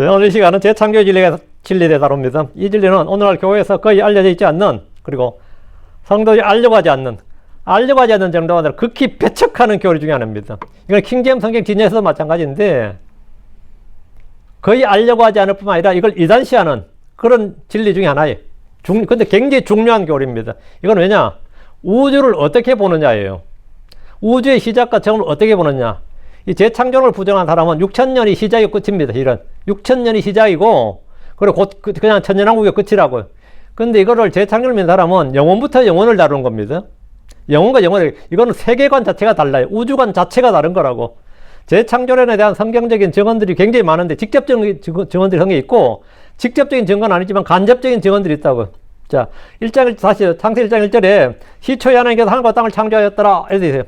오늘 이 시간은 재창조의 진리에 다룹니다. 이 진리는 오늘날 교회에서 거의 알려져 있지 않는, 그리고 성도들이 알려고 하지 않는 정도가 아니라 극히 배척하는 교리 중에 하나입니다. 이건 킹제임스 성경 진리에서도 마찬가지인데, 거의 알려고 하지 않을 뿐만 아니라 이걸 이단시하는 그런 진리 중에 하나예요. 근데 굉장히 중요한 교리입니다. 이건 왜냐? 우주를 어떻게 보느냐예요. 우주의 시작과 정을 어떻게 보느냐. 이 재창조를 부정한 사람은 6천년이 시작이고 끝입니다. 이런 6천년이 시작이고, 그리고 곧 그냥 천년왕국의 끝이라고요. 근데 이거를 재창조를 믿는 사람은 영원부터 영원을 다루는 겁니다. 영원과 영원을, 이거는 세계관 자체가 달라요. 우주관 자체가 다른 거라고. 재창조론에 대한 성경적인 증언들이 굉장히 많은데, 직접적인 증언들이 성경에 있고, 직접적인 증거는 아니지만 간접적인 증언들이 있다고. 자, 다시 창세 1장 1절에 시초에 하나님께서 하늘과 땅을 창조하였더라 이렇게 되어 있어요.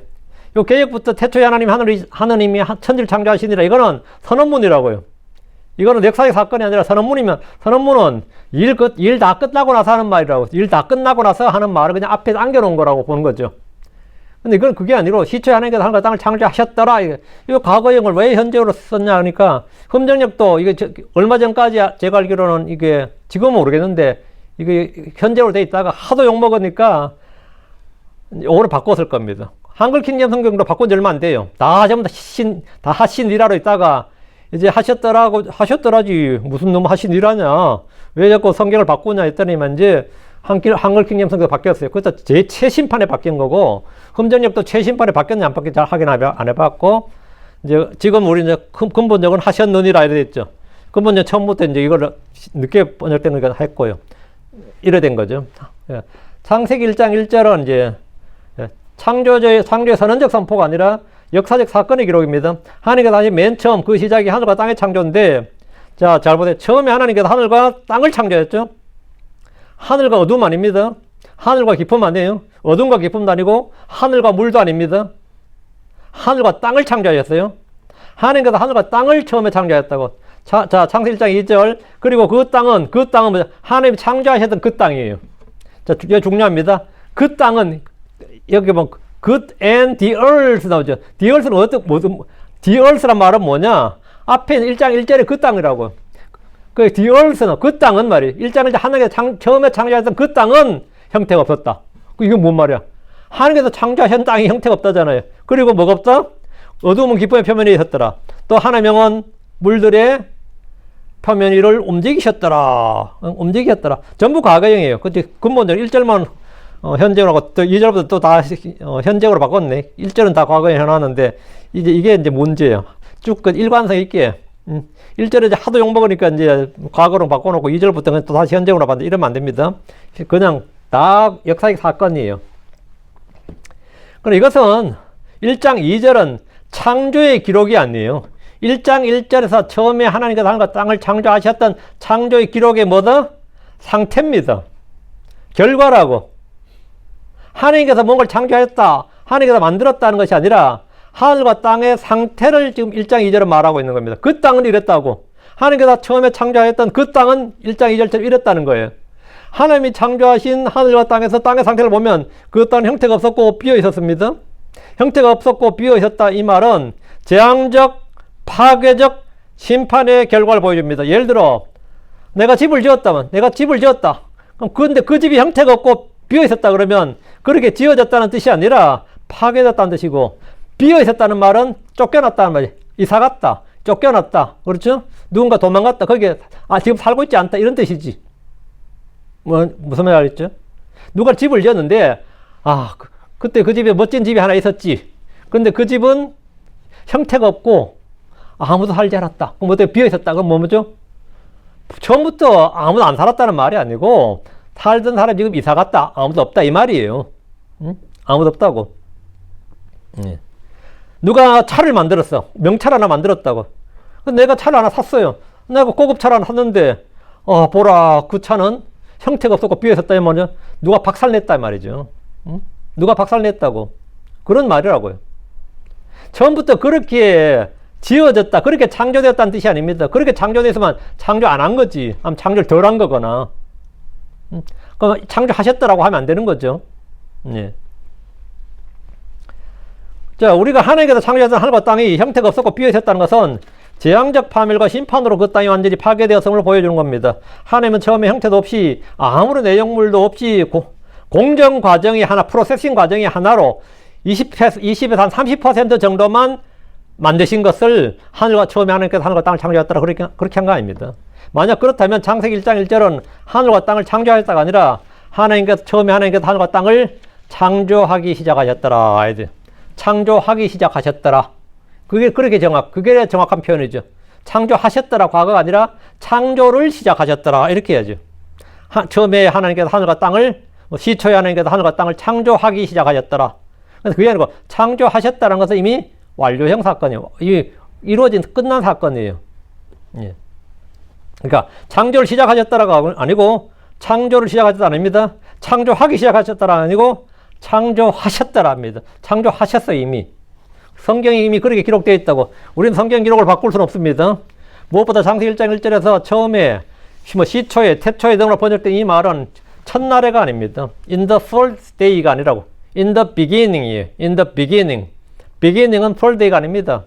요 개혁부터 태초에 하나님이 천지를 창조하시니라, 이거는 선언문이라고요. 이거는 역사의 사건이 아니라 선언문이면, 선언문은 일 다 끝나고 나서 하는 말이라고. 일 다 끝나고 나서 하는 말을 그냥 앞에 안겨놓은 거라고 보는 거죠. 근데 이건 그게 아니고, 시초에 하나님께서 하늘과 땅을 창조하셨더라. 이거 과거형을 왜 현재로 썼냐 하니까, 흠정력도 이게 얼마 전까지 제가 알기로는 이게 지금은 모르겠는데, 이게 현재로 돼 있다가 하도 욕먹으니까 요거를 바꿨을 겁니다. 한글 킹제임 성경도 바꾼 지 얼마 안 돼요. 다 전부 다 하시니라로 있다가 이제 하셨더라지. 무슨 놈 하시니라냐. 왜 자꾸 성경을 바꾸냐 했더니만 이제 한글 킹제임 성경도 바뀌었어요. 그래서 제 최신판에 바뀐 거고, 흠정력도 최신판에 바뀌었냐 안 바뀌었냐 확인 안 해봤고, 이제 지금 우리 이제 근본적은 하셨느니라 이래 됐죠. 근본적 처음부터 이제 이걸 늦게 번역된 거니까 했고요. 이래 된 거죠. 창세기 1장 1절은 이제 창조의 선언적 선포가 아니라 역사적 사건의 기록입니다. 하나님께서 다시 맨 처음 그 시작이 하늘과 땅의 창조인데, 자, 잘 보세요. 처음에 하나님께서 하늘과 땅을 창조했죠. 하늘과 어둠 아닙니다. 하늘과 깊음 아니에요. 어둠과 깊음도 아니고 하늘과 물도 아닙니다. 하늘과 땅을 창조하셨어요. 하나님께서 하늘과 땅을 처음에 창조했다고. 자, 창세 1장 2절. 그리고 그 땅은 뭐죠? 하나님이 창조하셨던 그 땅이에요. 자, 이게 중요합니다. 그 땅은, 여기 보면, good and the earth 나오죠. the earth는 the earth란 말은 뭐냐? 앞에 1장 1절에 그 땅이라고. 그 the earth는, 그 땅은 말이에요. 1장 1절 하나님께서 처음에 창조하셨던 그 땅은 형태가 없었다. 이게 뭔 말이야? 하나님께서 창조하신 땅이 형태가 없다잖아요. 그리고 뭐가 없다? 어두움은 기쁨의 표면 위에 있었더라. 또 하나님의 영은 물들의 표면 위를 움직이셨더라. 전부 과거형이에요. 근데 근본적으로 1절만 현재로 하고, 또 2절부터 또 다 현재로 바꿨네. 1절은 다 과거형 해놨는데, 이게 이제 문제예요. 쭉 그 일관성 있게. 1절에 이제 하도 욕먹으니까 이제 과거로 바꿔놓고 2절부터 또 다시 현재로 바꾼다. 이러면 안 됩니다. 그냥 다 역사적 사건이에요. 그럼 이것은 1장 2절은 창조의 기록이 아니에요. 1장 1절에서 처음에 하나님께서 하늘과 땅을 창조하셨던 창조의 기록의 뭐다? 상태입니다. 결과라고. 하나님께서 뭔가를 창조했다, 하나님께서 만들었다는 것이 아니라 하늘과 땅의 상태를 지금 1장 2절은 말하고 있는 겁니다. 그 땅은 이랬다고. 하나님께서 처음에 창조했던 그 땅은 1장 2절처럼 이랬다는 거예요. 하나님이 창조하신 하늘과 땅에서 땅의 상태를 보면 그 땅은 형태가 없었고 비어 있었습니다. 형태가 없었고 비어 있었다, 이 말은 재앙적, 파괴적 심판의 결과를 보여줍니다. 예를 들어 내가 집을 지었다. 그런데 그 집이 형태가 없고 비어 있었다 그러면 그렇게 지어졌다는 뜻이 아니라 파괴됐다는 뜻이고, 비어 있었다는 말은 쫓겨났다는 말이에요. 이사 갔다, 쫓겨났다, 그렇죠? 누군가 도망갔다, 거기에 지금 살고 있지 않다, 이런 뜻이지. 무슨 말 알겠죠? 누가 집을 지었는데 그때 그 집에 멋진 집이 하나 있었지. 근데 그 집은 형태가 없고 아무도 살지 않았다. 그럼 어떻게 비어 있었다? 그럼 뭐죠? 처음부터 아무도 안 살았다는 말이 아니고 살던 사람이 지금 이사 갔다, 아무도 없다, 이 말이에요. 응? 아무도 없다고. 누가 차를 만들었어. 명차를 하나 만들었다고. 내가 차를 하나 샀어요. 내가 고급 차를 하나 샀는데 보라, 그 차는 형태가 없었고 비어 있었다, 이 말이죠. 누가 박살냈다, 이 말이죠. 응? 누가 박살냈다고. 그런 말이라고요. 처음부터 그렇게 지어졌다, 그렇게 창조되었다는 뜻이 아닙니다. 그렇게 창조됐으면 창조 안 한 거지. 아니면 창조를 덜 한 거거나. 그럼 창조하셨더라고 하면 안 되는 거죠. 예. 자, 우리가 하나님께서 창조하신 하늘과 땅이 형태가 없었고 비어 있었다는 것은 재앙적 파멸과 심판으로 그 땅이 완전히 파괴되었음을 보여주는 겁니다. 하나님은 처음에 형태도 없이 아무런 내용물도 없이 공정 과정이 하나, 프로세싱 과정이 하나로 20에서 한 30% 정도만 만드신 것을 처음에 하나님께서 하늘과 땅을 창조하였더라. 그렇게 한 거 아닙니다. 만약 그렇다면 창세기 1장 1절은 하늘과 땅을 창조하였다가 아니라 처음에 하나님께서 하늘과 땅을 창조하기 시작하셨더라. 창조하기 시작하셨더라. 그게 정확한 표현이죠. 창조하셨더라. 과거가 아니라 창조를 시작하셨더라. 이렇게 해야죠. 처음에 하나님께서 하늘과 땅을, 시초에 하나님께서 하늘과 땅을 창조하기 시작하셨더라. 그래서 그게 아니고 창조하셨다는 것은 이미 완료형 사건이에요. 이루어진, 끝난 사건이에요. 예. 그러니까 창조를 시작하셨다라가 아니고 창조를 시작하셨다 아닙니다. 창조하기 시작하셨다라 아니고 창조하셨다랍니다. 창조하셨어요, 이미. 성경이 이미 그렇게 기록되어 있다고. 우리는 성경 기록을 바꿀 수는 없습니다. 무엇보다 창세기 1장 1절에서 처음에 시초에, 태초에 등으로 번역된 이 말은 첫날에가 아닙니다. In the first day가 아니라고. In the beginning이에요. In the beginning. beginning은 first day가 아닙니다.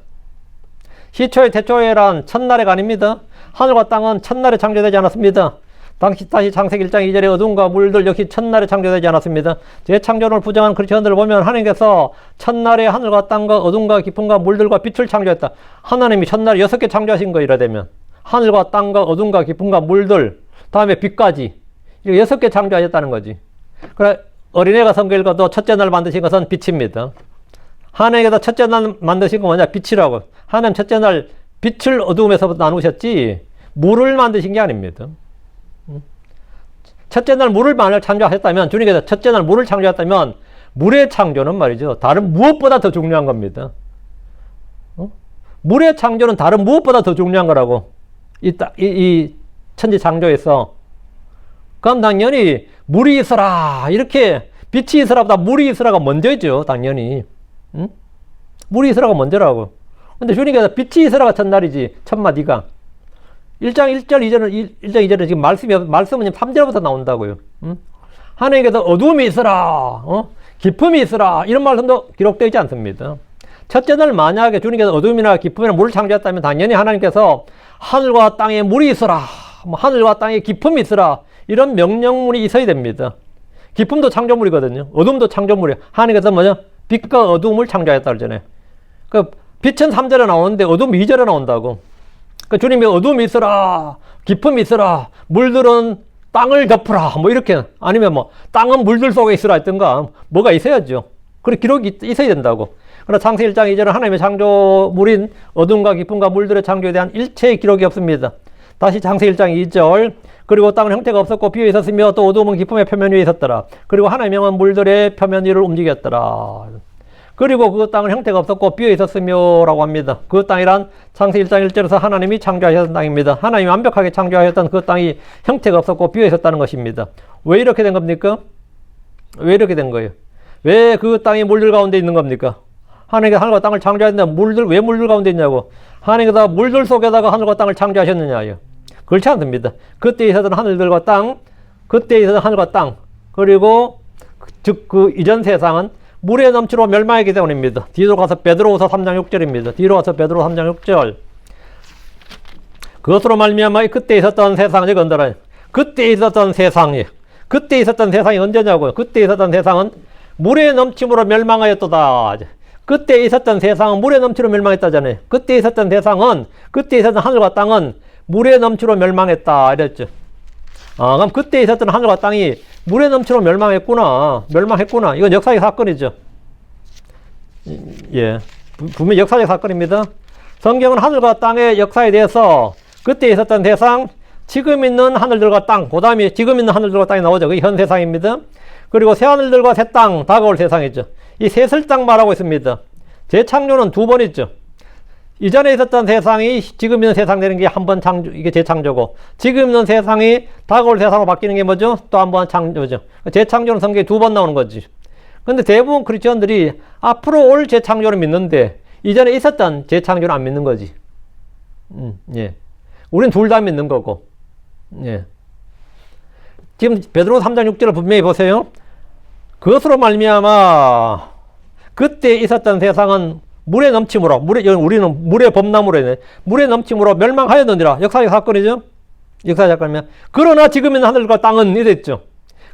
시초에, 태초에란 첫날에가 아닙니다. 하늘과 땅은 첫날에 창조되지 않았습니다. 다시 창세기 1장 2절의 어둠과 물들 역시 첫날에 창조되지 않았습니다. 재창조를 부정한 크리스천들을 보면 하나님께서 첫날에 하늘과 땅과 어둠과 깊음과 물들과 빛을 창조했다. 하나님이 첫날에 6개 창조하신 거 이러되면 하늘과 땅과 어둠과 깊음과 물들, 다음에 빛까지 이렇게 6개 창조하셨다는 거지. 그래 어린애가 성경 읽어도 첫째 날 만드신 것은 빛입니다. 하나님께서 첫째 날 만드신 건 뭐냐? 빛이라고. 하나님 첫째 날 빛을 어둠에서부터 나누셨지 물을 만드신 게 아닙니다. 첫째 날 물을 만약 창조하셨다면, 주님께서 첫째 날 물을 창조했다면 물의 창조는 말이죠, 다른 무엇보다 더 중요한 겁니다. 물의 창조는 다른 무엇보다 더 중요한 거라고. 이 천지 창조에서. 그럼 당연히 물이 있어라, 이렇게 빛이 있으라보다 물이 있으라가 먼저죠, 당연히. 응? 물이 있으라가 먼저라고. 근데 주님께서 빛이 있으라가 첫날이지, 첫 마디가. 1장 1절 2절은 지금 말씀은 3절부터 나온다고요. 응? 하나님께서 어두움이 있으라, 기쁨이 있으라, 이런 말씀도 기록되어 있지 않습니다. 첫째 날 만약에 주님께서 어둠이나 기쁨이나 물을 창조했다면 당연히 하나님께서 하늘과 땅에 물이 있으라, 하늘과 땅에 기쁨이 있으라, 이런 명령문이 있어야 됩니다. 기쁨도 창조물이거든요. 어둠도 창조물이에요. 하나님께서 뭐냐? 빛과 어둠을 창조했다 그러잖아요. 그 빛은 3절에 나오는데 어둠이 2절에 나온다고. 그 주님이 어둠이 있으라, 기쁨이 있으라, 물들은 땅을 덮으라, 뭐 이렇게. 아니면 뭐 땅은 물들 속에 있으라 했던가, 뭐가 있어야죠. 그런 기록이 있어야 된다고. 그러나 창세기 1장 2절은 하나님의 창조물인 어둠과 기쁨과 물들의 창조에 대한 일체의 기록이 없습니다. 다시 창세기 1장 2절. 그리고 땅은 형태가 없었고 비어 있었으며 또 어두움은 기쁨의 표면 위에 있었더라. 그리고 하나님의 영은 물들의 표면 위를 움직였더라. 그리고 그 땅은 형태가 없었고 비어 있었으며 라고 합니다. 그 땅이란 창세기 1장 1절에서 하나님이 창조하셨던 땅입니다. 하나님이 완벽하게 창조하셨던 그 땅이 형태가 없었고 비어 있었다는 것입니다. 왜 이렇게 된 겁니까? 왜 이렇게 된 거예요? 왜 그 땅이 물들 가운데 있는 겁니까? 하나님께서 하늘과 땅을 창조하셨는데 왜 물들 가운데 있냐고. 하나님께서 물들 속에다가 하늘과 땅을 창조하셨느냐요. 그렇지 않습니다. 그때 있었던 하늘들과 땅, 그때 있었던 하늘과 땅, 그리고 즉 그 이전 세상은 물에 넘치로 멸망했기 때문입니다. 뒤로 가서 베드로후서 3장 6절입니다. 뒤로 가서 베드로후서 3장 6절. 그것으로 말미암아 그때 있었던 세상이 건드라. 그때 있었던 세상이 언제냐고요? 그때 있었던 세상은 물에 넘침으로 멸망하였도다. 그때 있었던 세상은 물에 넘치로 멸망했다잖아요. 그때 있었던 세상은, 그때 있었던 하늘과 땅은 물에 넘치로 멸망했다 이랬죠. 그럼 그때 있었던 하늘과 땅이 물에 넘치로 멸망했구나. 이건 역사적 사건이죠. 예, 분명히 역사적 사건입니다. 성경은 하늘과 땅의 역사에 대해서 그때 있었던 세상, 지금 있는 하늘들과 땅, 그 다음에 지금 있는 하늘들과 땅이 나오죠. 그게 현 세상입니다. 그리고 새 하늘들과 새 땅, 다가올 세상이죠. 이 셋을 딱 말하고 있습니다. 재창조는 두 번 있죠. 이전에 있었던 세상이 지금 있는 세상 되는 게 한 번 창조, 이게 재창조고, 지금 있는 세상이 다가올 세상으로 바뀌는 게 뭐죠? 또 한 번 창조죠. 재창조는 성경에 두 번 나오는 거지. 근데 대부분 크리스천들이 앞으로 올 재창조를 믿는데 이전에 있었던 재창조는 안 믿는 거지. 예. 우린 둘 다 믿는 거고. 예. 지금 베드로서 3장 6절을 분명히 보세요. 그것으로 말미암아 그때 있었던 세상은 물의 넘침으로, 우리는 물의 범람으로 했네. 물의 넘침으로 멸망하였느니라. 역사적 사건이죠. 역사적 사건이면. 그러나 지금 있는 하늘과 땅은 이랬죠.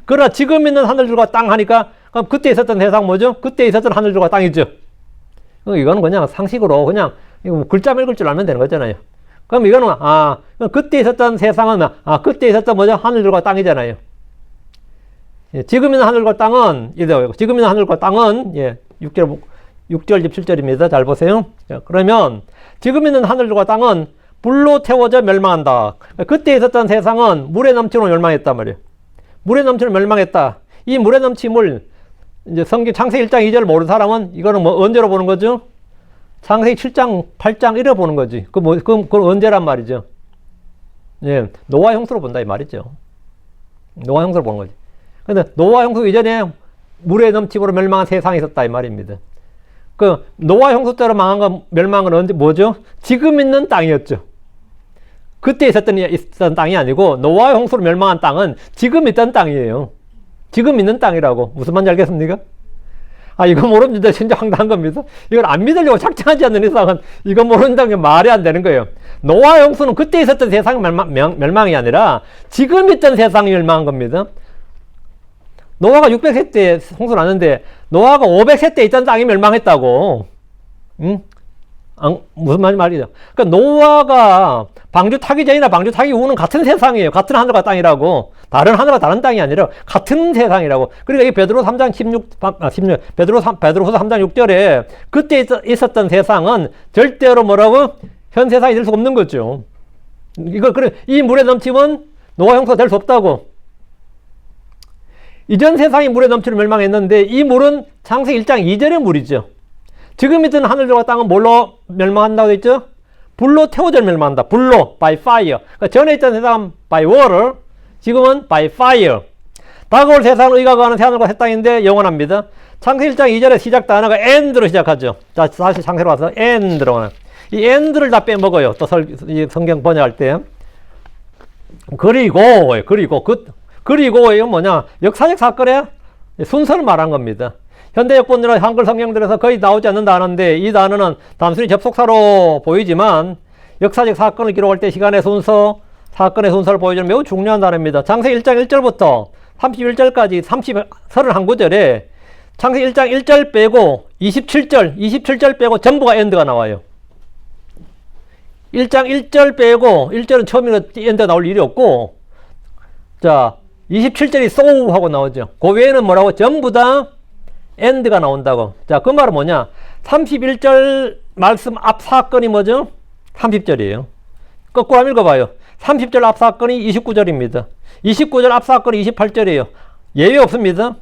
그러나 지금 있는 하늘들과 땅 하니까 그럼 그때 있었던 세상 뭐죠? 그때 있었던 하늘들과 땅이죠. 이거는 그냥 상식으로 그냥 글자 읽을 줄 알면 되는 거잖아요. 그럼 이거는 그때 있었던 세상은 그때 있었던 뭐죠? 하늘들과 땅이잖아요. 예, 지금 있는 하늘과 땅은 지금 있는 하늘과 땅은 6절 17절입니다. 잘 보세요. 자, 그러면 지금 있는 하늘과 땅은 불로 태워져 멸망한다. 그때 있었던 세상은 물에 넘치로 멸망했단 말이에요. 물에 넘치로 멸망했다. 이 물에 넘침을 이제 성경 창세기 1장 2절 모르는 사람은 이거는 뭐 언제로 보는 거죠? 창세기 7장 8장 이래 보는 거지. 그건 언제란 말이죠. 예, 노아 형수로 본다 이 말이죠. 노아 형수로 보는 거지. 근데 노아 형수 이전에 물에 넘침으로 멸망한 세상이 있었다 이 말입니다. 그 노아 형수 때로 멸망한 건 언제 뭐죠? 지금 있는 땅이었죠. 그때 있었던 땅이 아니고 노아 형수로 멸망한 땅은 지금 있던 땅이에요. 지금 있는 땅이라고. 무슨 말인지 알겠습니까? 이거 모릅니다. 진짜 황당한 겁니다. 이걸 안 믿으려고 작정하지 않는 이상은 이거 모른다는 게 말이 안 되는 거예요. 노아 형수는 그때 있었던 세상이 멸망이 아니라 지금 있던 세상이 멸망한 겁니다. 노아가 600세 때 홍수 났는데 노아가 500세 때 있던 땅이 멸망했다고. 응? 무슨 말이죠? 그러니까 노아가 방주 타기 전이나 방주 타기 후는 같은 세상이에요. 같은 하늘과 땅이라고. 다른 하늘과 다른 땅이 아니라 같은 세상이라고. 그러니까 이 베드로 3장 16, 베드로후서 3장 6절에 그때 있었던 세상은 절대로 뭐라고? 현 세상이 될 수 없는 거죠. 이 물에 넘치면 노아 형수가 될 수 없다고. 이전 세상이 물에 넘치로 멸망했는데 이 물은 창세기 1장 2절의 물이죠. 지금 있던 하늘과 땅은 뭘로 멸망한다고 했죠? 불로 태워져 멸망한다. 불로, by fire. 그러니까 전에 있던 세상은 by water, 지금은 by fire. 다가올 세상을 의각하는 새하늘과 새 땅인데 영원합니다. 창세기 1장 2절의 시작 단어가 and로 시작하죠. 자, 다시 창세로 와서 and로 가는. 이 and를 다 빼먹어요. 또 성경 번역할 때. 그리고 이건 뭐냐? 역사적 사건의 순서를 말한 겁니다. 현대 역본이나 한글 성경들에서 거의 나오지 않는 단어인데 이 단어는 단순히 접속사로 보이지만 역사적 사건을 기록할 때 시간의 순서, 사건의 순서를 보여주는 매우 중요한 단어입니다. 창세기 1장 1절부터 31절까지 31구절에 창세기 1장 1절 빼고 27절 빼고 전부가 엔드가 나와요. 1장 1절 빼고 1절은 처음이라 엔드가 나올 일이 없고 자 27절이 so 하고 나오죠. 그 외에는 뭐라고? 전부 다 end가 나온다고. 자, 그 말은 뭐냐? 31절 말씀 앞 사건이 뭐죠? 30절이에요. 거꾸로 한번 읽어봐요. 30절 앞 사건이 29절입니다. 29절 앞 사건이 28절이에요. 예외 없습니다.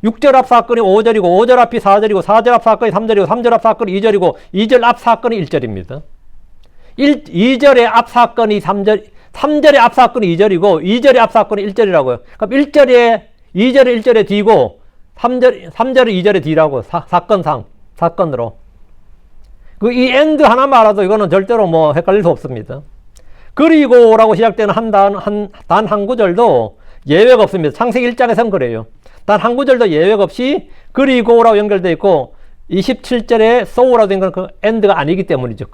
6절 앞 사건이 5절이고 5절 앞이 4절이고 4절 앞 사건이 3절이고 3절 앞 사건이 2절이고 2절 앞 사건이 1절입니다. 2절의 앞 사건이 3절, 3절의 앞 사건이 2절이고 2절의 앞 사건이 1절이라고요. 그럼 1절에 2절에 1절에 D고 3절에 2절에 D라고 사건으로. 이 end 하나만 알아도 이거는 절대로 뭐 헷갈릴 수 없습니다. 그리고라고 시작되는 단 한 구절도 예외가 없습니다. 창세기 1장에선 그래요. 단 한 구절도 예외가 없이 그리고라고 연결되어 있고 27절에 so라고 된 건 그 end가 아니기 때문이죠.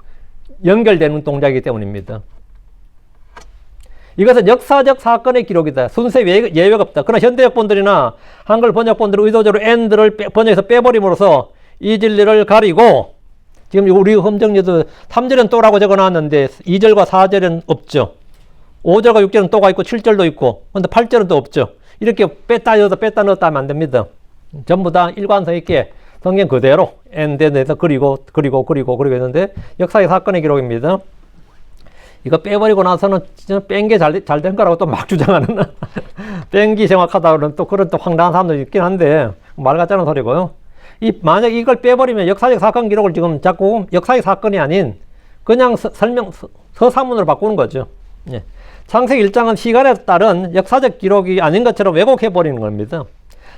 연결되는 동작이기 때문입니다. 이것은 역사적 사건의 기록이다. 순서 예외가 없다. 그러나 현대역본들이나 한글 번역본들은 의도적으로 end를 번역해서 빼버림으로써 이 진리를 가리고 지금 우리 험정리도 3절은 또라고 적어놨는데 2절과 4절은 없죠. 5절과 6절은 또가 있고 7절도 있고 근데 8절은 또 없죠. 이렇게 뺐다 넣었다 하면 안 됩니다. 전부 다 일관성 있게 성경 그대로 end에 대해서 그리고 했는데 역사의 사건의 기록입니다. 이거 빼버리고 나서는 진짜 뺀 게 잘 된 거라고 또 막 주장하는 뺀 게 정확하다 그런 또 황당한 사람도 있긴 한데 말 같지 않은 소리고요. 만약 이걸 빼버리면 역사적 사건 기록을 지금 자꾸 역사적 사건이 아닌 그냥 서사문으로 바꾸는 거죠. 예. 창세기 1장은 시간에 따른 역사적 기록이 아닌 것처럼 왜곡해버리는 겁니다.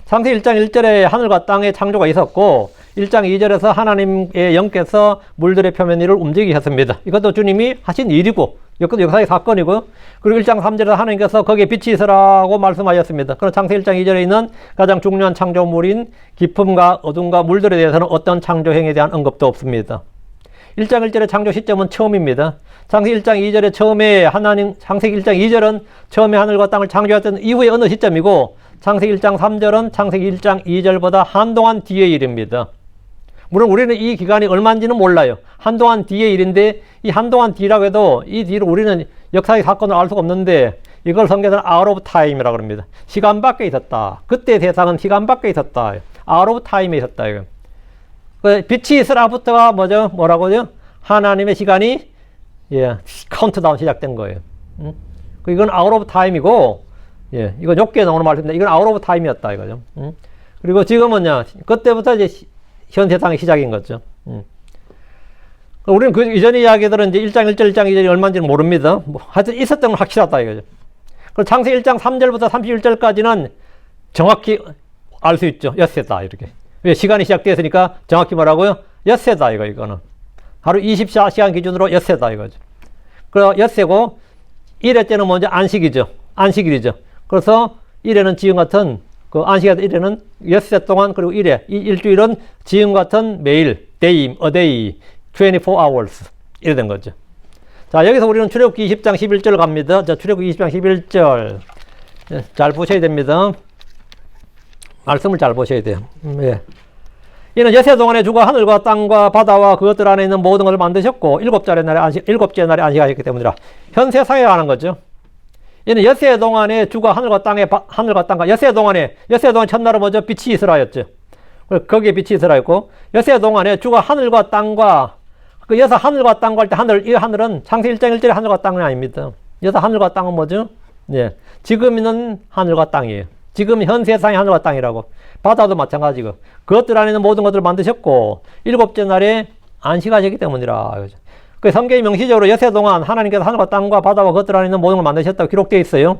창세기 1장 1절에 하늘과 땅의 창조가 있었고 1장 2절에서 하나님의 영께서 물들의 표면 위를 움직이셨습니다. 이것도 주님이 하신 일이고 이것도 역사의 사건이고, 그리고 1장 3절에서 하나님께서 거기에 빛이 있으라고 말씀하셨습니다. 그럼 창세기 1장 2절에 있는 가장 중요한 창조물인 깊음과 어둠과 물들에 대해서는 어떤 창조 행위에 대한 언급도 없습니다. 1장 1절의 창조 시점은 처음입니다. 창세기 1장 2절에 처음에 하나님, 창세기 1장 2절은 처음에 하늘과 땅을 창조했던 이후의 어느 시점이고, 창세기 1장 3절은 창세기 1장 2절보다 한동안 뒤의 일입니다. 물론 우리는 이 기간이 얼마인지는 몰라요. 한동안 뒤의 일인데, 이 한동안 뒤라고 해도 이 뒤로 우리는 역사의 사건을 알 수가 없는데, 이걸 성경에서는 out of time이라고 합니다. 시간 밖에 있었다. 그때 세상은 시간 밖에 있었다. out of time에 있었다. 이거. 빛이 있으라부터가 뭐죠? 뭐라고요? 하나님의 시간이 카운트다운 시작된 거예요. 이건 out of time이고, 이거 좁게 나오는 말입니다. 이건 out of time이었다 이거죠. 그리고 지금은요, 그때부터 이제 현 세상의 시작인 거죠. 우리는 그 이전 이야기들은 이제 1장 1절, 1장 2절이 얼마인지는 모릅니다. 뭐 하여튼 있었던 건 확실하다 이거죠. 그리고 창세기 1장 3절부터 31절까지는 정확히 알 수 있죠. 엿새다 이렇게. 왜? 시간이 시작되었으니까 정확히 뭐라고요? 엿새다 이거는. 하루 24시간 기준으로 엿새다 이거죠. 그리고 엿새고 1회째는 먼저 안식이죠. 안식일이죠. 그래서 1회는 지금 같은 그 안식일 1회는 엿새 동안, 그리고 1회, 이 일주일은 지금 같은 매일, day, a day, 24 hours 이래 된 거죠. 자, 여기서 우리는 출애굽기 20장 11절 갑니다. 자, 출애굽기 20장 11절 잘 보셔야 됩니다. 말씀을 잘 보셔야 돼요. 이는 엿새 동안에 주가 하늘과 땅과 바다와 그것들 안에 있는 모든 것을 만드셨고 일곱째 날에 안식하셨기 때문이라. 현 세상에 관한 거죠. 이는 엿새 동안에 주가 하늘과 땅과 엿새 동안에 첫날은 뭐죠? 빛이 있으라였죠. 거기에 빛이 있으라였고, 엿새 동안에 주가 하늘과 땅과, 그 여서 하늘과 땅과 할 때 이 하늘은 창세기 1장 1절의 하늘과 땅은 아닙니다. 여서 하늘과 땅은 뭐죠? 지금 있는 하늘과 땅이에요. 지금 현 세상의 하늘과 땅이라고. 바다도 마찬가지고. 그것들 안에 있는 모든 것들을 만드셨고, 일곱째 날에 안식하셨기 때문이라. 그 성경이 명시적으로 엿새 동안 하나님께서 하늘과 땅과 바다와 그것들 안에 있는 모든 걸 만드셨다고 기록되어 있어요.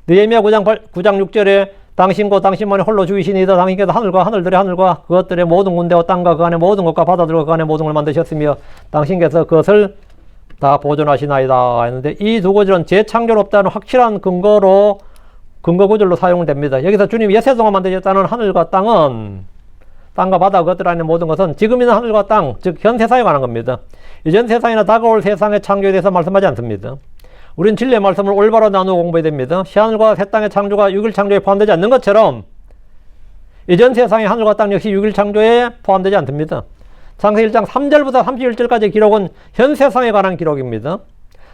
느헤미야 9장 6절에 당신과 당신만이 홀로 주이시니이다. 당신께서 하늘들의 하늘과 그것들의 모든 군대와 땅과 그 안에 모든 것과 바다들과 그 안에 모든 걸 만드셨으며 당신께서 그것을 다 보존하시나이다 했는데, 이 두 구절은 재창조롭다는 확실한 근거 구절로 사용됩니다. 여기서 주님이 엿새 동안 만드셨다는 하늘과 땅은, 땅과 바다 그것들 안에 모든 것은 지금 있는 하늘과 땅, 즉 현 세상에 관한 겁니다. 이전 세상이나 다가올 세상의 창조에 대해서 말씀하지 않습니다. 우리는 진리의 말씀을 올바로 나누어 공부해야 됩니다. 새하늘과 새 땅의 창조가 6일 창조에 포함되지 않는 것처럼 이전 세상의 하늘과 땅 역시 6일 창조에 포함되지 않습니다. 창세기 1장 3절부터 31절까지 기록은 현 세상에 관한 기록입니다.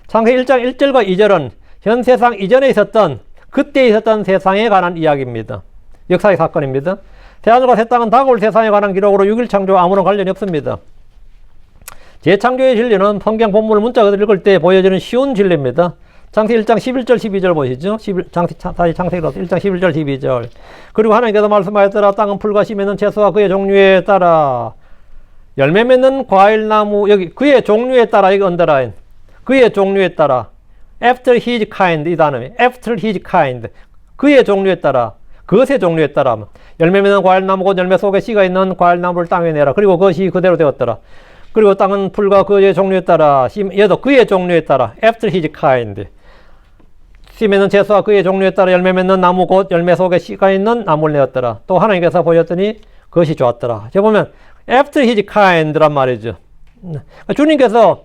창세기 1장 1절과 2절은 현 세상 이전에 있었던, 그때 있었던 세상에 관한 이야기입니다. 역사의 사건입니다. 새하늘과 새 땅은 다가올 세상에 관한 기록으로 6일 창조와 아무런 관련이 없습니다. 재창조의 진리는 성경 본문을 문자 그대로 읽을 때 보여지는 쉬운 진리입니다. 창세기 1장 11절 12절 보시죠. 다시 창세기로 1장 11절 12절. 그리고 하나님께서 말씀하였더라. 땅은 풀과 씨 맺는 채소와 그의 종류에 따라 열매 맺는 과일나무, 여기 그의 종류에 따라, 여기 언더라인, 그의 종류에 따라, after his kind 이 단어에 after his kind, 그의 종류에 따라, 그것의 종류에 따라 열매 맺는 과일나무 곧 열매 속에 씨가 있는 과일나무를 땅에 내라. 그리고 그것이 그대로 되었더라. 그리고 땅은 풀과 그의 종류에 따라, 얘도 그의 종류에 따라, after his kind. 씨 맺는 채소와 그의 종류에 따라 열매 맺는 나무 곧 열매 속에 씨가 있는 나무를 내었더라. 또 하나님께서 보셨더니 그것이 좋았더라. 제가 보면 after his kind란 말이죠. 주님께서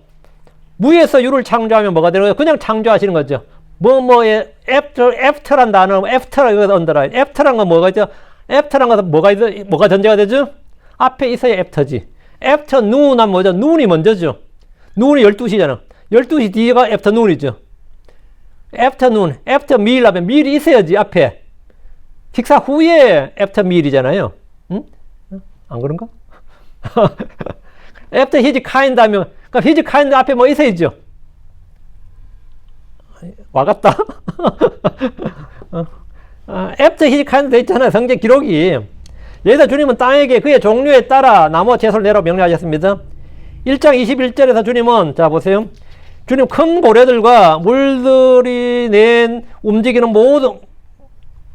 무에서 유를 창조하면 뭐가 되는 거예요? 그냥 창조하시는 거죠. 뭐뭐에 after란 단어, after라고 이거 언더라. after란 건 뭐가 있죠? after란 건 뭐가 전제가 되죠? 앞에 있어야 after지. 애프터 눈 하면 뭐죠? 눈이 먼저죠. 눈이 12시잖아. 12시 뒤가 애프터 눈이죠. 애프터 눈, 애프터 밀 하면 밀이 있어야지, 앞에. 식사 후에 애프터 밀이잖아요. 응? 안 그런가? 애프터 히지 카인드 하면, 그러니까 히지 카인드 앞에 뭐 있어야죠. 와갔다. 애프터 히지 카인드 돼 있잖아요. 성경 기록이. 여기서 주님은 땅에게 그의 종류에 따라 나무와 채소를 내라고 명령하셨습니다. 1장 21절에서 주님은, 자 보세요. 주님 큰 고래들과 물들이 낸 움직이는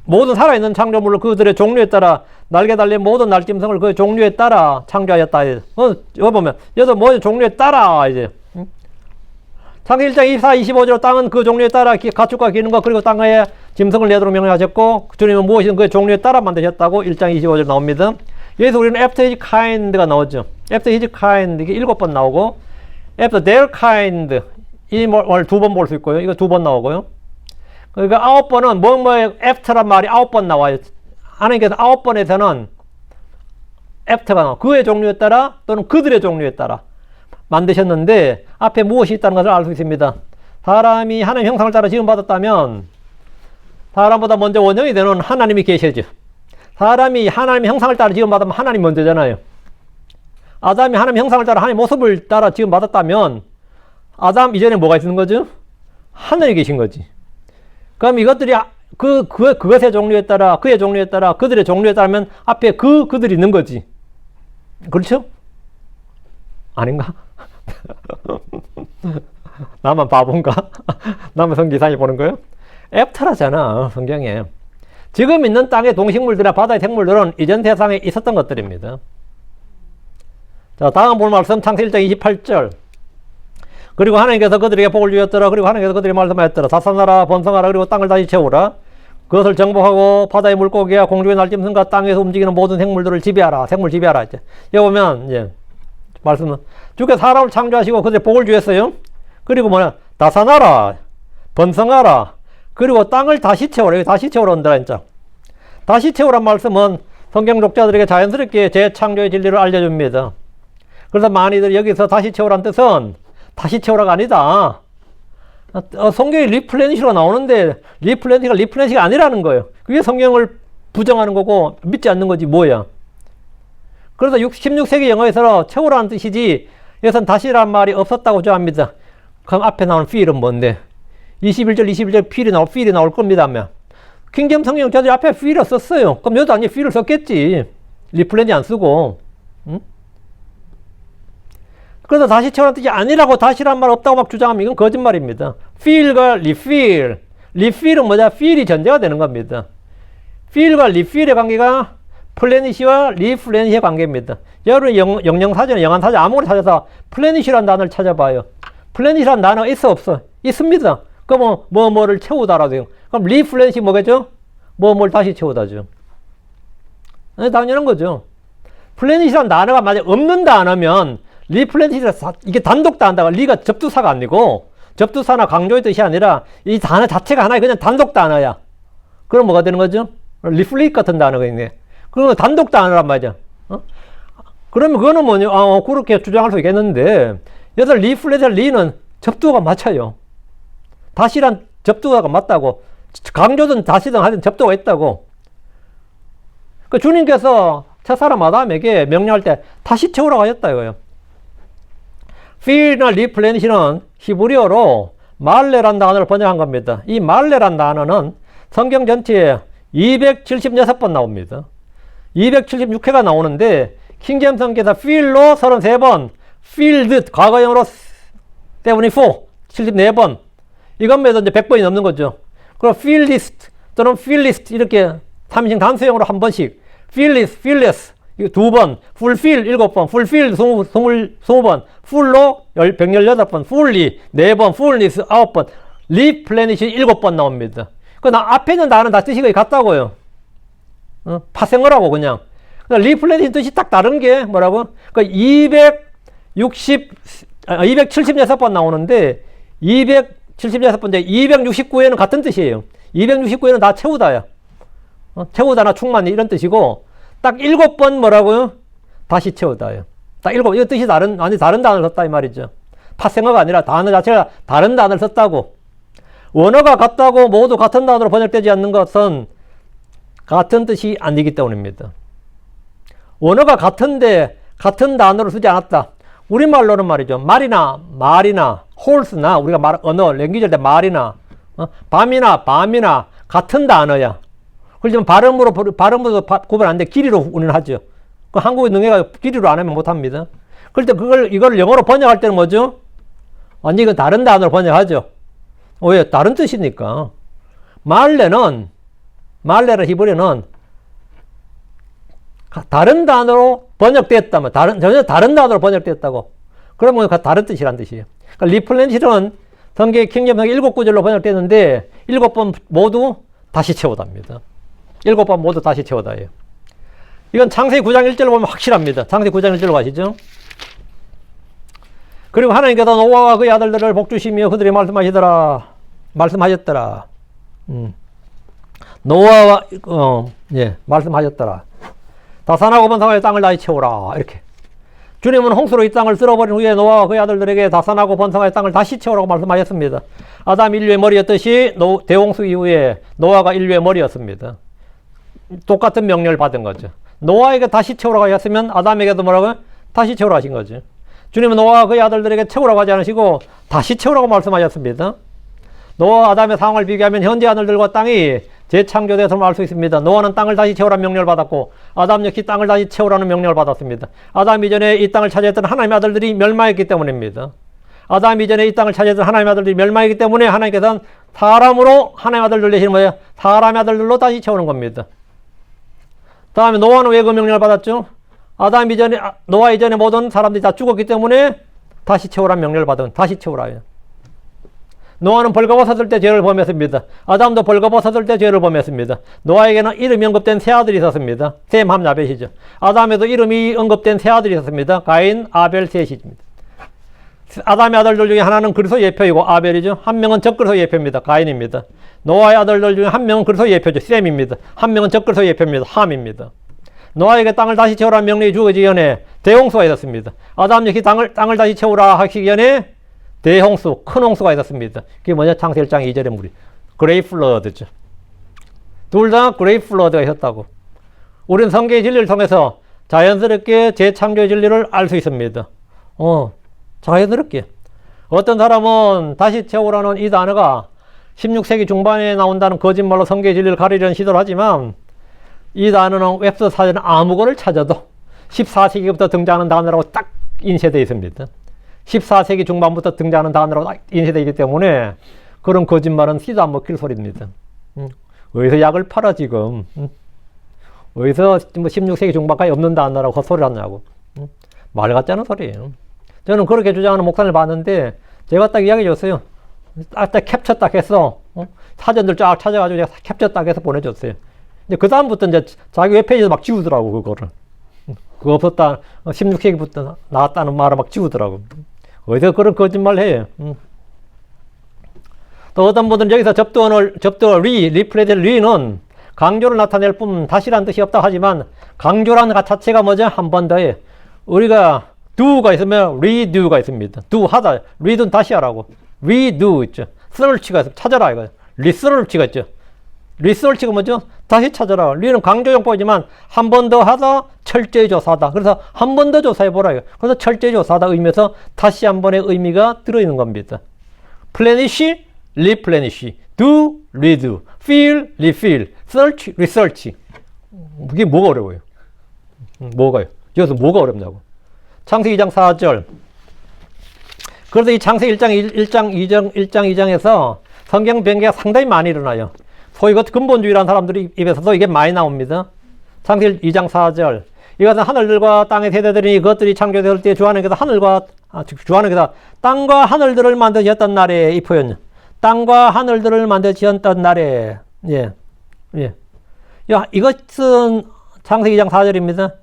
모든 살아있는 창조물을 그들의 종류에 따라 날개 달린 모든 날짐승을 그 종류에 따라 창조하였다. 여기 보면 여기서 뭐 종류에 따라 이제 창세기 1장 24, 25절 땅은 그 종류에 따라 가축과 기는 것 그리고 땅에 짐승을 내도록 명령하셨고 주님은 무엇이든 그 종류에 따라 만드셨다고 1장 25절 나옵니다. 여기서 우리는 after his kind가 나오죠. after his kind 이게 7번 나오고 after their kind 이 말 2번 볼 수 있고요. 이거 2번 나오고요. 그러니까 9번은 뭐뭐의 after란 말이 9번 나와요. 하나님께서 9번에서는 after가 나와. 그의 종류에 따라 또는 그들의 종류에 따라 만드셨는데 앞에 무엇이 있다는 것을 알 수 있습니다. 사람이 하나님 형상을 따라 지음받았다면 사람보다 먼저 원형이 되는 하나님이 계셔죠. 사람이 하나님 형상을 따라 지음받으면 하나님 먼저잖아요. 아담이 하나님 형상을 따라 하나님 모습을 따라 지음받았다면 아담 이전에 뭐가 있는 거죠? 하늘에 계신 거지. 그럼 이것들이 그것의 종류에 따라 그의 종류에 따라 그들의 종류에 따르면 앞에 그들이 있는 거지. 그렇죠? 아닌가? 나만 바본가? 나만 성경 이상히 보는 거예요? 애프터라잖아 성경에. 지금 있는 땅의 동식물들이나 바다의 생물들은 이전 세상에 있었던 것들입니다. 자, 다음 볼 말씀 창세기 1장 28절. 그리고 하나님께서 그들에게 복을 주셨더라. 그리고 하나님께서 그들에게 말씀하였더라. 다산하라 번성하라. 그리고 땅을 다시 채우라. 그것을 정복하고 바다의 물고기와 공중의 날짐승과 땅에서 움직이는 모든 생물들을 지배하라. 생물 지배하라. 이제 여기 보면 이제 말씀은 주께서 사람을 창조하시고 그들에게 복을 주셨어요. 그리고 뭐냐 다산하라 번성하라. 그리고 땅을 다시 채우라. 여기 다시 채우라 온다 진짜. 다시 채우란 말씀은 성경 독자들에게 자연스럽게 재창조의 진리를 알려줍니다. 그래서 많이들 여기서 다시 채우라는 뜻은 다시 채우라가 아니다. 성경에 리플레니시가 나오는데 리플레니시가 아니라는 거예요. 그게 성경을 부정하는 거고 믿지 않는 거지 뭐야. 그래서 16세기 영어에서 채우라는 뜻이지 여기서는 다시란 말이 없었다고 주장합니다. 그럼 앞에 나오는 feel은 뭔데? 21절 feel이 나올 겁니다. 킹제임스 성경자들이 앞에 feel을 썼어요. 그럼 여기도 아니 feel을 썼겠지. 리플레니 안 쓰고. 응? 그래서 다시 채우라는 뜻이 아니라고 다시란 말 없다고 막 주장하면 이건 거짓말입니다. feel과 refill. 뭐냐? feel이 전제가 되는 겁니다. feel과 refill의 관계가 플래닛이와 리플래닛의 관계입니다. 여러분 영영사전, 영한사전 아무리 찾아서 플래닛이라는 단어를 찾아봐요. 플래닛이라는 단어가 있어 없어? 있습니다. 그럼 뭐를 채우다라고 해요. 그럼 리플래닛이 뭐겠죠? 뭐를 다시 채우다죠. 당연한 거죠. 플래닛이라는 단어가 만약 없는 단어면 리플래닛이라 이게 단독 단어가 리가 접두사가 아니고 접두사나 강조의 뜻이 아니라 이 단어 자체가 하나의 그냥 단독 단어야. 그럼 뭐가 되는 거죠? 리플릿 같은 단어가 있네. 그러면 단독 단어란 말이야. 그러면 그거는 뭐냐? 그렇게 주장할 수 있겠는데 여기서 리플릿과 리는 접두가 맞춰요. 다시란 접두가 맞다고. 강조든 다시든 하든 접두가 있다고. 그 주님께서 첫사람 아담에게 명령할 때 다시 채우라고 하셨다 이거예요. fill나 replenish는 히브리어로 말레란 단어를 번역한 겁니다. 이 말레란 단어는 성경 전체에 276번 나옵니다. 276회가 나오는데 킹제임스 성경에서 fill로 33번, filled 과거형으로 74, 74번 이것마다 이제 100번이 넘는 거죠. 그럼 fillist 또는 fillist 이렇게 3인칭 단수형으로 한 번씩 fillist, fillless 이거 2번, fulfill 7번, fulfill 20번, full로 118번, fully 4번, fullness 9번, replenish 7번 나옵니다. 그 앞에 있는 단어는 다 뜻이 거의 같다고요. 파생어라고 그냥. 리플레니시 뜻이 딱 다른 게 뭐라고? 그 276번 나오는데 276번째 269에는 같은 뜻이에요. 269에는 다 채우다야. 채우다나 충만히 이런 뜻이고 딱 7번 뭐라고요? 다시 채우다요. 딱 7, 이거 뜻이 다른 단어를 썼다 이 말이죠. 파생어가 아니라 단어 자체가 다른 단어를 썼다고. 원어가 같다고 모두 같은 단어로 번역되지 않는 것은 같은 뜻이 아니기 때문입니다. 원어가 같은데 같은 단어를 쓰지 않았다. 우리말로는 말이죠. 말이나 홀스나 우리가 언어 랭귀지할 때 말이나 밤이나 같은 단어야. 그렇지만 발음으로 구분 안 돼. 길이로 우리는 하죠. 그 한국에 능해가 길이로 안 하면 못 합니다. 그럴 때 이걸 영어로 번역할 때는 뭐죠? 완전히 이건 다른 단어로 번역하죠. 왜? 다른 뜻이니까. 말레는 히브리어는 다른 단어로 번역됐다면 전혀 다른 단어로 번역됐다고. 그러면 다른 뜻이란 뜻이에요. 그러니까 리플렌시는 성경의 킹제임스가 7구절로 번역됐는데 7번 모두 다시 채우다입니다. 7번 모두 다시 채우다예요. 이건 창세기 9장 1절로 보면 확실합니다. 창세기 9장 1절로 가시죠. 그리고 하나님께서 노아와 그의 아들들을 복주시며 그들이 말씀하셨더라. 노아와 말씀하셨더라. 다산하고 번성하여 땅을 다시 채우라. 이렇게. 주님은 홍수로 이 땅을 쓸어버린 후에 노아와 그의 아들들에게 다산하고 번성하여 땅을 다시 채우라고 말씀하셨습니다. 아담 인류의 머리였듯이 대홍수 이후에 노아가 인류의 머리였습니다. 똑같은 명령을 받은 거죠. 노아에게 다시 채우라고 하셨으면 아담에게도 뭐라고요? 다시 채우라고 하신 거죠. 주님은 노아와 그의 아들들에게 채우라고 하지 않으시고 다시 채우라고 말씀하셨습니다. 노아와 아담의 상황을 비교하면 현재 하늘들과 땅이 재창조돼서 알 수 있습니다. 노아는 땅을 다시 채우라는 명령을 받았고 아담 역시 땅을 다시 채우라는 명령을 받았습니다. 아담 이전에 이 땅을 차지했던 하나님의 아들들이 멸망했기 때문입니다. 아담 이전에 이 땅을 차지했던 하나님의 아들들이 멸망했기 때문에 하나님께서는 사람으로 하나님의 아들들 대신 뭐예요? 사람의 아들들로 다시 채우는 겁니다. 다음에 노아는 왜 그 명령을 받았죠? 노아 이전에 모든 사람들이 다 죽었기 때문에 다시 채우라는 명령을 받은, 다시 채우라요. 노아는 벌거벗었을 때 죄를 범했습니다. 아담도 벌거벗었을 때 죄를 범했습니다. 노아에게는 이름이 언급된 세 아들이 있었습니다. 셈, 함, 야벳이죠. 아담에도 이름이 언급된 세 아들이 있었습니다. 가인, 아벨, 셋입니다. 아담의 아들들 중에 하나는 그리스도 예표이고 아벨이죠. 한 명은 적그리스도 예표입니다. 가인입니다. 노아의 아들들 중에 한 명은 그리스도 예표죠. 셈입니다. 한 명은 적그리스도 예표입니다. 함입니다. 노아에게 땅을 다시 채우라는 명령이 주어지기 전에 대홍수가 있었습니다. 아담 역시 땅을 다시 채우라 하시기 전에 대홍수, 큰 홍수가 있었습니다. 그게 뭐냐? 창세기 1장 2절의 물이. 그레이트 플러드죠. 둘 다 그레이트 플러드가 있었다고. 우리는 성경의 진리를 통해서 자연스럽게 재창조의 진리를 알 수 있습니다. 자연스럽게. 어떤 사람은 다시 채우라는 이 단어가 16세기 중반에 나온다는 거짓말로 성경의 진리를 가리려는 시도를 하지만 이 단어는 웹서 사전에 아무 거를 찾아도 14세기부터 등장하는 단어라고 딱 인쇄되어 있습니다. 14세기 중반부터 등장하는 단어라고 딱 인쇄되어 있기 때문에 그런 거짓말은 씨도 안 먹힐 소리입니다. 어디서 약을 팔아 지금. 어디서 16세기 중반까지 없는 단어라고 헛소리를 하냐고. 말 같지 않은 소리예요. 저는 그렇게 주장하는 목사님을 봤는데 제가 딱 이야기해 줬어요. 딱 캡처 딱 해서 사전들 쫙 찾아가지고 제가 캡처 딱 해서 보내줬어요. 근데 그 다음부터 이제 자기 웹페이지에서 막 지우더라고 그거를. 그거 없었다. 16세기부터 나왔다는 말을 막 지우더라고. 어디서 그런 거짓말 해요. 또 어떤 분들은 여기서 리플레이드 리는 강조를 나타낼 뿐 다시란 뜻이 없다 하지만 강조라는 것 자체가 뭐죠? 한 번 더해. 우리가 do가 있으면 redo가 있습니다. do 하다. redo는 다시 하라고. redo 있죠. search가 있어. 찾아라 이거예요. research가 있죠. research가 뭐죠? 다시 찾아라. re는 강조용법이지만 한 번 더 하다 철저히 조사하다. 그래서 한 번 더 조사해보라. 그래서 철저히 조사하다 의미에서 다시 한 번의 의미가 들어있는 겁니다. plenish, replenish, do, redo, feel, refill, search, research. 이게 뭐가 어려워요? 뭐가요? 여기서 뭐가 어렵냐고. 창세기 2장 4절. 그래서 이 창세기 1장 2장에서 성경 변개가 상당히 많이 일어나요. 소위 근본주의라는 사람들이 입에서도 이게 많이 나옵니다. 창세기 2장 4절. 이것은 하늘들과 땅의 세대들이 그것들이 창조되었을 때 주하나님께서 주하나님께서 땅과 하늘들을 만드셨던 날에 이 표현. 땅과 하늘들을 만드셨던 날에. 예. 이것은 창세기 2장 4절입니다.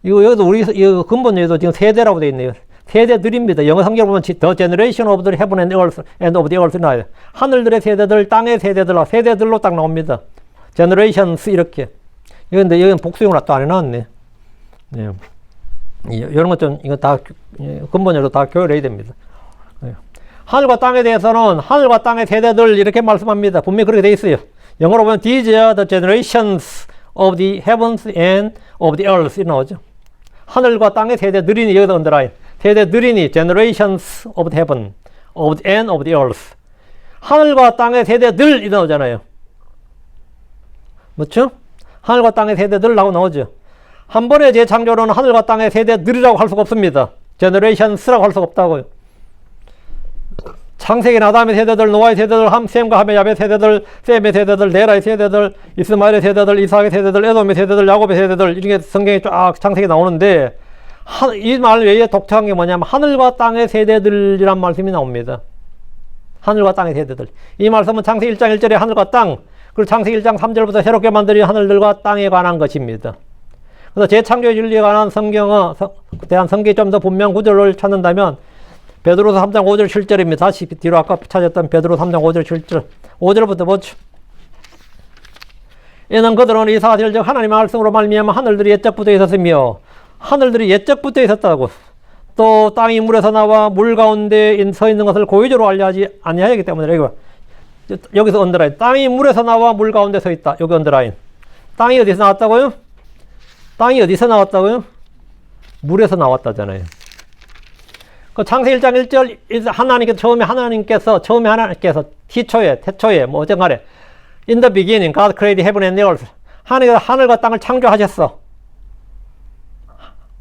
여기도 우리 근본주의도 지금 세대라고 되어 있네요. 세대들입니다. 영어 성경을 보면 The generation of the heaven and of the earth 나와요. 하늘들의 세대들, 땅의 세대들로 딱 나옵니다. generations 이렇게. 그런데 여기는 복수용으로 또 안 해놨네. 예. 이런 것 좀 이거 다 근본적으로 다 교열해야 됩니다. 예. 하늘과 땅에 대해서는 하늘과 땅의 세대들 이렇게 말씀합니다. 분명히 그렇게 되어 있어요. 영어로 보면 These are the generations of the heavens and of the earth 나오죠. 하늘과 땅의 세대들이니 여기다 언더라인. 세대들이니 generations of the heaven and of the earth. 하늘과 땅의 세대들이 나오잖아요. 맞죠? 하늘과 땅의 세대들라고 나오죠. 한 번에 재창조로는 하늘과 땅의 세대들이라고 할 수가 없습니다. generations라고 할 수가 없다고요. 창세기 아담의 세대들, 노아의 세대들, 셈과 함의 야벳 세대들, 셈의 세대들, 데라의 세대들, 이스마엘의 세대들, 이삭의 세대들, 에돔의 세대들, 야곱의 세대들 이렇게 성경에 쫙 창세기 나오는데 이 말 외에 독특한 게 뭐냐면 하늘과 땅의 세대들이란 말씀이 나옵니다. 하늘과 땅의 세대들. 이 말씀은 창세기 1장 1절에 하늘과 땅, 그리고 창세기 1장 3절부터 새롭게 만들어진 하늘들과 땅에 관한 것입니다. 그래서 재창조의 진리에 관한 성경에 대한 성경이 좀 더 분명 구절을 찾는다면 베드로서 3장 5절 7절입니다. 다시 뒤로 아까 찾았던 베드로서 3장 5절 7절. 5절부터 보죠. 이는 그들은 이 사실 즉 하나님의 말씀으로 말미암아 하늘들이 옛적부터 있었으며 하늘들이 옛적부터 있었다고 또 땅이 물에서 나와 물 가운데 서 있는 것을 고의적으로 알려하지 아니하기 때문에 여기서 언더라인. 땅이 물에서 나와 물 가운데 서 있다. 여기 언더라인. 땅이 어디서 나왔다고요? 땅이 어디서 나왔다고요? 물에서 나왔다잖아요. 그 창세기 1장 1절 하나님께서 태초에 뭐 어쨌간에 In the beginning, God created heaven and earth. 하늘과 땅을 창조하셨어.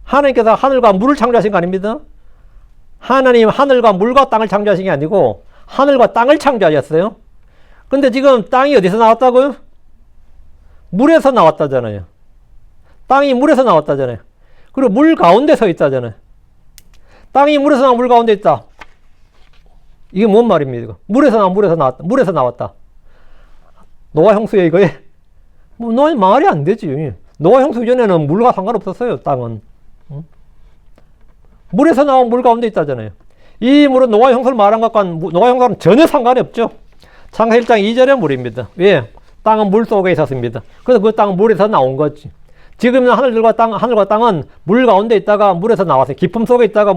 하나님께서 하늘과 물을 창조하신 거 아닙니다. 하나님 하늘과 물과 땅을 창조하신 게 아니고 하늘과 땅을 창조하셨어요. 근데 지금 땅이 어디서 나왔다고요? 물에서 나왔다잖아요. 땅이 물에서 나왔다잖아요. 그리고 물 가운데 서 있다잖아요. 땅이 물에서 나와 물 가운데 있다. 이게 뭔 말입니까? 물에서 나왔다. 노아 형수에 이거에 뭐 말이 안 되지. 노아 형수 이전에는 물과 상관없었어요. 땅은 물에서 나온 물 가운데 있다잖아요. 이 물은 노아 형수를 말한 것과는 노아 형수는 전혀 상관이 없죠. 창세기 1장 2절의 물입니다. 왜? 땅은 물 속에 있었습니다. 그래서 그 땅은 물에서 나온 거지. 지금은 하늘과 땅은 물 가운데 있다가 물에서 나왔어요. 깊음 속에 있다가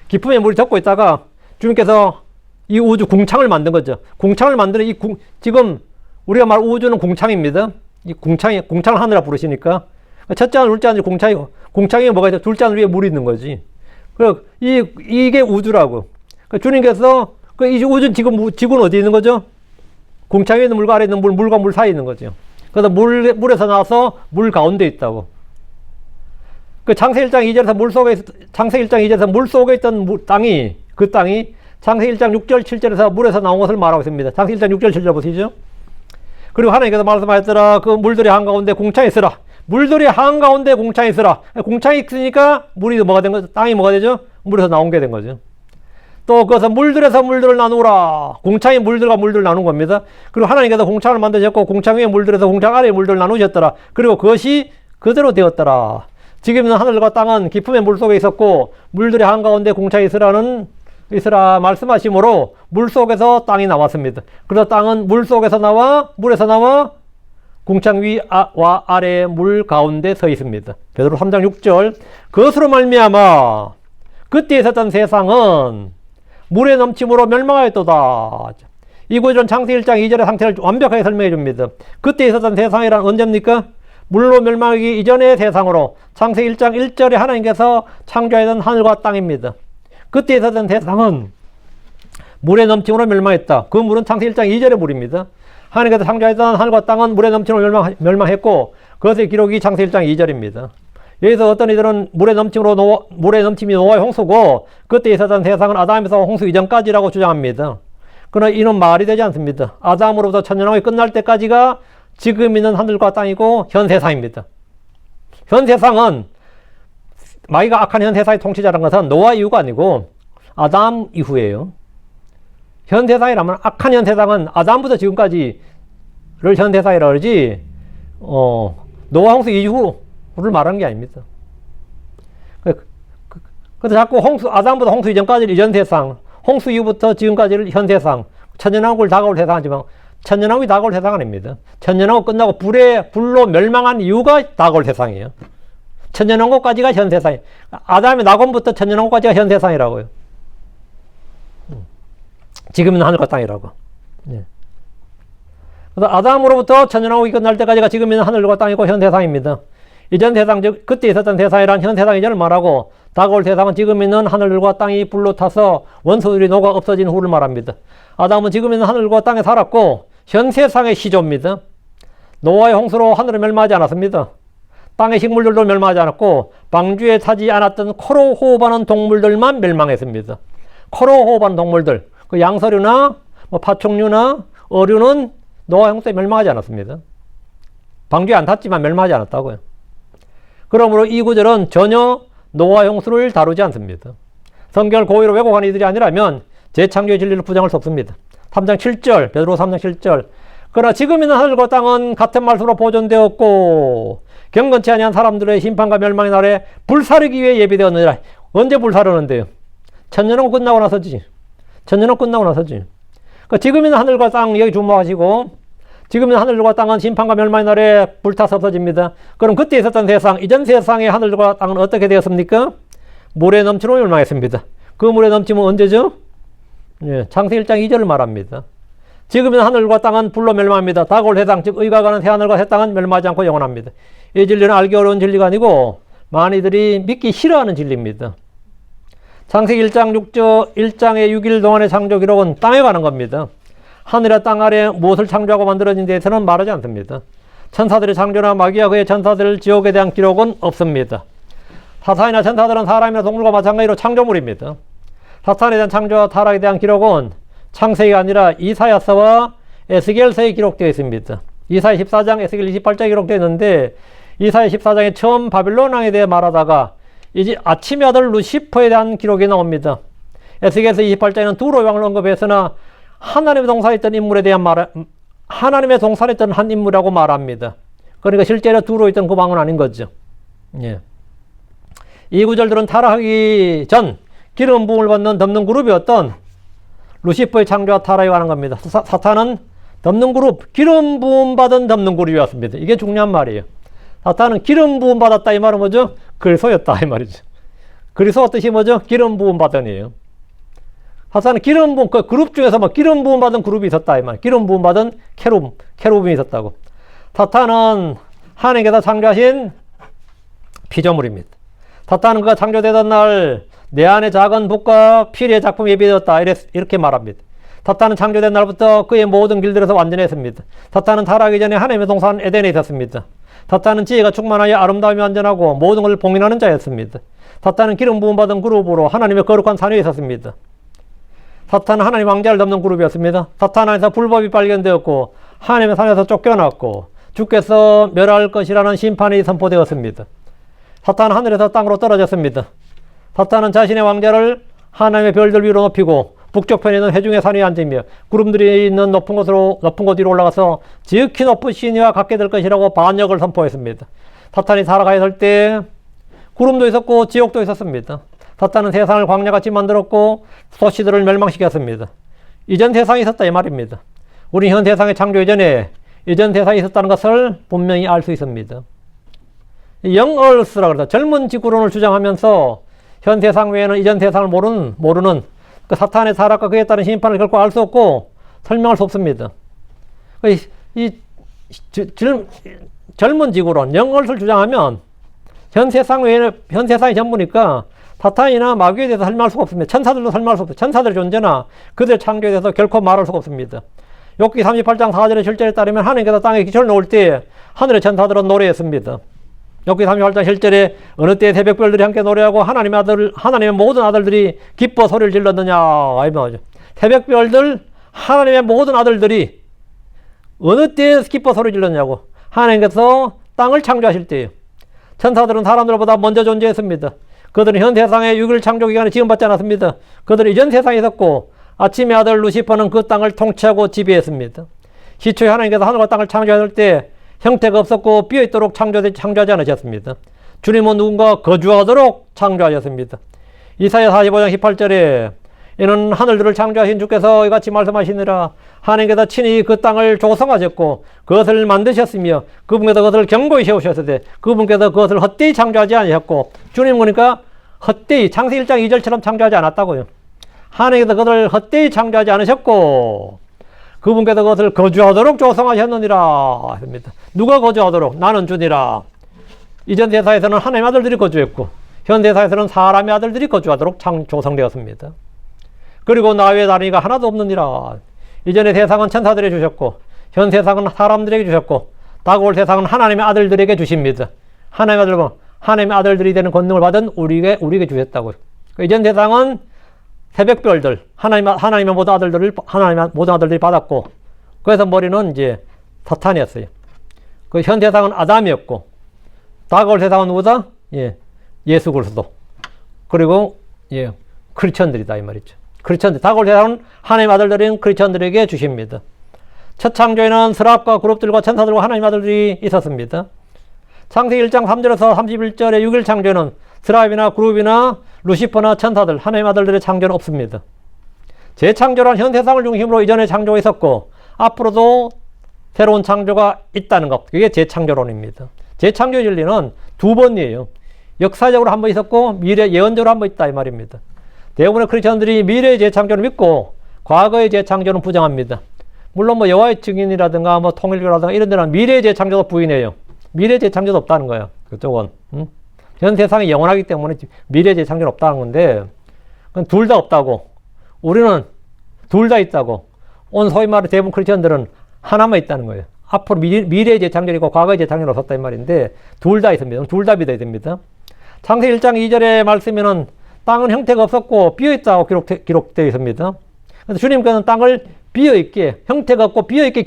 깊음에 물이 덮고 있다가 주님께서 이 우주 궁창을 만든 거죠. 궁창을 만드는 지금 우리가 말 우주는 궁창입니다. 이 궁창을 하늘이라 부르시니까 첫째 하늘, 둘째 하늘 궁창이 뭐가 있어? 둘째 하늘 위에 물이 있는 거지. 그리고 이게 우주라고. 주님께서 이 우주 지구는 어디 있는 거죠? 궁창에 있는 물과 아래에 있는 물과 물 사이에 있는 거죠. 그래서 물에서 나와서 물 가운데 있다고. 창세기 1장 2절에서 물 속에 있던 땅이 창세기 1장 6절 7절에서 물에서 나온 것을 말하고 있습니다. 창세기 1장 6절 7절 보시죠. 그리고 하나님께서 말씀하셨더라. 그 물들이 한가운데 궁창이 있으라. 물들이 한가운데 궁창이 있으라. 궁창이 있으니까 물이 뭐가 된 거죠? 땅이 뭐가 되죠? 물에서 나온 게 된 거죠. 또 그것은 물들에서 물들을 나누라. 궁창이 물들과 물들을 나눈 겁니다. 그리고 하나님께서 궁창을 만드셨고 궁창 위에 물들에서 궁창 아래에 물들을 나누셨더라. 그리고 그것이 그대로 되었더라. 지금은 하늘과 땅은 깊음의 물 속에 있었고 물들이 한가운데 궁창이 있으라 말씀하심으로 물 속에서 땅이 나왔습니다. 그래서 땅은 물 속에서 물에서 나와 궁창 위와 아래의 물 가운데 서 있습니다. 베드로 3장 6절. 그것으로 말미암아 그때 있었던 세상은 물의 넘침으로 멸망하였도다. 이 구절은 창세기 1장 2절의 상태를 완벽하게 설명해 줍니다. 그때 있었던 세상이란 언제입니까? 물로 멸망하기 이전의 세상으로 창세기 1장 1절에 하나님께서 창조하던 하늘과 땅입니다. 그때 있었던 세상은 물의 넘침으로 멸망했다. 그 물은 창세기 1장 2절의 물입니다. 하나님께서 창조하던 하늘과 땅은 물의 넘침으로 멸망했고 그것의 기록이 창세기 1장 2절입니다. 여기서 어떤 이들은 물의 넘침이 노아의 홍수고 그때 있었던 세상은 아담에서 홍수 이전까지라고 주장합니다. 그러나 이는 말이 되지 않습니다. 아담으로부터 천년왕국이 끝날 때까지가 지금 있는 하늘과 땅이고 현 세상입니다. 현 세상은 마귀가 악한 현 세상의 통치자라는 것은 노아 이후가 아니고 아담 이후예요. 현 세상이라면 악한 현 세상은 아담부터 지금까지를 현 세상이라 그러지 노아 홍수 이후를 말하는 게 아닙니다. 그래서 자꾸 아담부터 홍수 이전까지를 이전 세상, 홍수 이후부터 지금까지를 현 세상, 천년왕국을 다가올 세상이지만 천년왕국이 다가올 세상은 아닙니다. 천년왕국 끝나고 불로 멸망한 이유가 다가올 세상이에요. 천년왕국까지가 현 세상이에요. 아담의 낙원부터 천년왕국까지가 현 세상이라고요. 지금은 하늘과 땅이라고. 그래서 아담으로부터 천년왕국이 끝날 때까지가 지금 있는 하늘과 땅이고 현 세상입니다. 이전 세상, 즉 그때 있었던 세상이란 현 세상 이전을 말하고 다가올 세상은 지금 있는 하늘과 땅이 불로 타서 원소들이 녹아 없어진 후를 말합니다. 아담은 지금 있는 하늘과 땅에 살았고 현 세상의 시조입니다. 노아의 홍수로 하늘은 멸망하지 않았습니다. 땅의 식물들도 멸망하지 않았고 방주에 타지 않았던 코로 호흡하는 동물들만 멸망했습니다. 코로 호흡하는 동물들, 그 양서류나 파충류나 어류는 노아의 홍수에 멸망하지 않았습니다. 방주에 안 탔지만 멸망하지 않았다고요. 그러므로 이 구절은 전혀 노아 홍수를 다루지 않습니다. 성경을 고의로 왜곡한 이들이 아니라면 재창조의 진리를 부정할 수 없습니다. 3장 7절, 베드로 3장 7절. 그러나 지금 있는 하늘과 땅은 같은 말씀으로 보존되었고 경건치 아니한 사람들의 심판과 멸망의 날에 불사르기 위해 예비되었느니라. 언제 불사르는데요? 천년은 끝나고 나서지. 천년은 끝나고 나서지. 그러니까 지금 있는 하늘과 땅 여기 주목하시고, 지금 있는 하늘과 땅은 심판과 멸망의 날에 불타서 없어집니다. 그럼 그때 있었던 세상, 이전 세상의 하늘과 땅은 어떻게 되었습니까? 물에 넘치로 멸망했습니다. 그 물에 넘치면 언제죠? 예, 창세기 1장 2절을 말합니다. 지금 있는 하늘과 땅은 불로 멸망합니다. 다가올 세상, 즉 의가 가는 새하늘과 새 땅은 멸망하지 않고 영원합니다. 이 진리는 알기 어려운 진리가 아니고 많이들이 믿기 싫어하는 진리입니다. 창세기 1장 1장의 6일 동안의 창조 기록은 땅에 관한 겁니다. 하늘과 땅 아래 무엇을 창조하고 만들어진 데에서는 말하지 않습니다. 천사들의 창조나 마귀와 그의 천사들 지옥에 대한 기록은 없습니다. 사탄이나 천사들은 사람이나 동물과 마찬가지로 창조물입니다. 사탄에 대한 창조와 타락에 대한 기록은 창세기가 아니라 이사야서와 에스겔서에 기록되어 있습니다. 이사야 14장, 에스겔 28장에 기록되어 있는데 이사야 14장에 처음 바빌론 왕에 대해 말하다가 이제 아침의 아들 루시퍼에 대한 기록이 나옵니다. 에스겔서 28장에는 두로 왕을 언급했으나 하나님의 동산했던 인물에 대한 하나님의 동산했던 한 인물이라고 말합니다. 그러니까 실제로 두로 있던 그 왕은 아닌 거죠. 예. 이 구절들은 타락하기 전 기름 부음을 받는 덮는 그룹이었던 루시퍼의 창조와 타락에 관한 겁니다. 사탄은 덮는 그룹, 기름 부음 받은 덮는 그룹이었습니다. 이게 중요한 말이에요. 사탄은 기름 부음 받았다 이 말은 뭐죠? 그리스도였다 이 말이죠. 그리스도 뜻이 뭐죠? 기름 부음 받은이에요. 사탄은 기름 부음, 그 그룹 중에서 뭐 기름 부음 받은 그룹이 있었다 이 말. 기름 부음 받은 케루빔이 있었다고. 사탄은 하나님께서 창조하신 피조물입니다. 사탄은 그가 창조되던 날 내 안에 작은 북과 피리의 작품이 예비되었다 이렇게 말합니다. 사탄은 창조된 날부터 그의 모든 길들에서 완전했습니다. 사탄은 타락하기 전에 하나님의 동산 에덴에 있었습니다. 사탄은 지혜가 충만하여 아름다움이 완전하고 모든 것을 봉인하는 자였습니다. 사탄은 기름 부음 받은 그룹으로 하나님의 거룩한 산 위에 있었습니다. 사탄은 하나님 왕자를 덮는 그룹이었습니다. 사탄 안에서 불법이 발견되었고 하나님의 산에서 쫓겨났고 주께서 멸할 것이라는 심판이 선포되었습니다. 사탄은 하늘에서 땅으로 떨어졌습니다. 사탄은 자신의 왕자를 하나님의 별들 위로 높이고 북쪽편에 있는 회중의 산 위에 앉으며 구름들이 있는 높은 곳 위로 올라가서 지극히 높은 신위와 같게 될 것이라고 반역을 선포했습니다. 사탄이 살아가야 때 구름도 있었고 지옥도 있었습니다. 사탄은 세상을 광야같이 만들었고 소시들을 멸망시켰습니다. 이전 세상이 있었다 이 말입니다. 우리 현 세상의 창조 이전에 이전 세상이 있었다는 것을 분명히 알 수 있습니다. 영얼스라 그러다 젊은 지구론을 주장하면서 현 세상 외에는 이전 세상을 모르는 그 사탄의 타락과 그에 따른 심판을 결코 알 수 없고 설명할 수 없습니다. 젊은 지구론, 영얼스를 주장하면 현 세상이 전부니까 사탄이나 마귀에 대해서 설명할 수가 없습니다. 천사들도 설명할 수 없어요. 천사들의 존재나 그들의 창조에 대해서 결코 말할 수가 없습니다. 욥기 38장 4절의 실제에 따르면 하나님께서 땅에 기초를 놓을 때 하늘의 천사들은 노래했습니다. 욥기 38장 7절에 어느 때 새벽별들이 함께 노래하고 하나님의 모든 아들들이 기뻐 소리를 질렀느냐 이 말이죠. 새벽별들 하나님의 모든 아들들이 어느 때 기뻐 소리를 질렀냐고. 하나님께서 땅을 창조하실 때예요. 천사들은 사람들보다 먼저 존재했습니다. 그들은 현 세상의 6일 창조 기간에 지원받지 않았습니다. 그들은 이전 세상에 있었고 아침의 아들 루시퍼는 그 땅을 통치하고 지배했습니다. 시초에 하나님께서 하늘과 땅을 창조하실 때 형태가 없었고 비어있도록 창조하지 않으셨습니다. 주님은 누군가 거주하도록 창조하셨습니다. 이사야 45장 18절에 이는 하늘들을 창조하신 주께서 이같이 말씀하시니라. 하나님께서 친히 그 땅을 조성하셨고 그것을 만드셨으며 그분께서 그것을 견고히 세우셨으되 그분께서 그것을 헛되이 창조하지 않으셨고 주님 보니까 헛되이 창세기 1장 2절처럼 창조하지 않았다고요. 하나님께서 그것을 헛되이 창조하지 않으셨고 그분께서 그것을 거주하도록 조성하셨느니라 했습니다. 누가 거주하도록? 나는 주니라. 이전 세상에서는 하나님의 아들들이 거주했고 현 세상에서는 사람의 아들들이 거주하도록 조성되었습니다. 그리고 나 외에 다른 이가 하나도 없느니라. 이전의 세상은 천사들에게 주셨고 현 세상은 사람들에게 주셨고 다가올 세상은 하나님의 아들들에게 주십니다. 하나님의 아들들이 되는 권능을 받은 우리에게 주셨다고요. 이전 세상은 새벽별들, 하나님의 모든 아들들이 받았고, 그래서 머리는 이제 사탄이었어요. 그 현 세상은 아담이었고, 다가올 세상은 누구다? 예수 그리스도. 그리고, 크리스천들이다, 이 말이죠. 크리스천들, 다골 세상은 하나님 아들들인 크리스천들에게 주십니다. 첫 창조에는 스랍과 그룹들과 천사들과 하나님 아들들이 있었습니다. 창세기 1장 3절에서 31절의 6일 창조에는 스랍이나 그룹이나 루시퍼나 천사들, 하나님 아들들의 창조는 없습니다. 재창조란 현 세상을 중심으로 이전에 창조가 있었고 앞으로도 새로운 창조가 있다는 것, 그게 재창조론입니다. 재창조의 진리는 두 번이에요. 역사적으로 한 번 있었고 미래 예언적으로 한 번 있다 이 말입니다. 대부분의 크리스천들이 미래의 재창조를 믿고 과거의 재창조는 부정합니다. 물론 뭐 여호와의 증인이라든가 뭐 통일교라든가 이런 데는 미래의 재창조도 부인해요. 미래의 재창조도 없다는 거예요. 그쪽은 현 세상이 영원하기 때문에 미래의 재창조는 없다는 건데 둘 다 없다고, 우리는 둘 다 있다고, 온 소위 말해 대부분 크리스천들은 하나만 있다는 거예요. 앞으로 미래의 재창조이고 과거의 재창조는 없었다 이 말인데 둘 다 있습니다. 둘 다 믿어야 됩니다. 창세기 1장 2절의 말씀에는 땅은 형태가 없었고 비어있다고 기록되어 있습니다. 그래서 주님께서는 땅을 비어있게, 형태가 없고 비어있게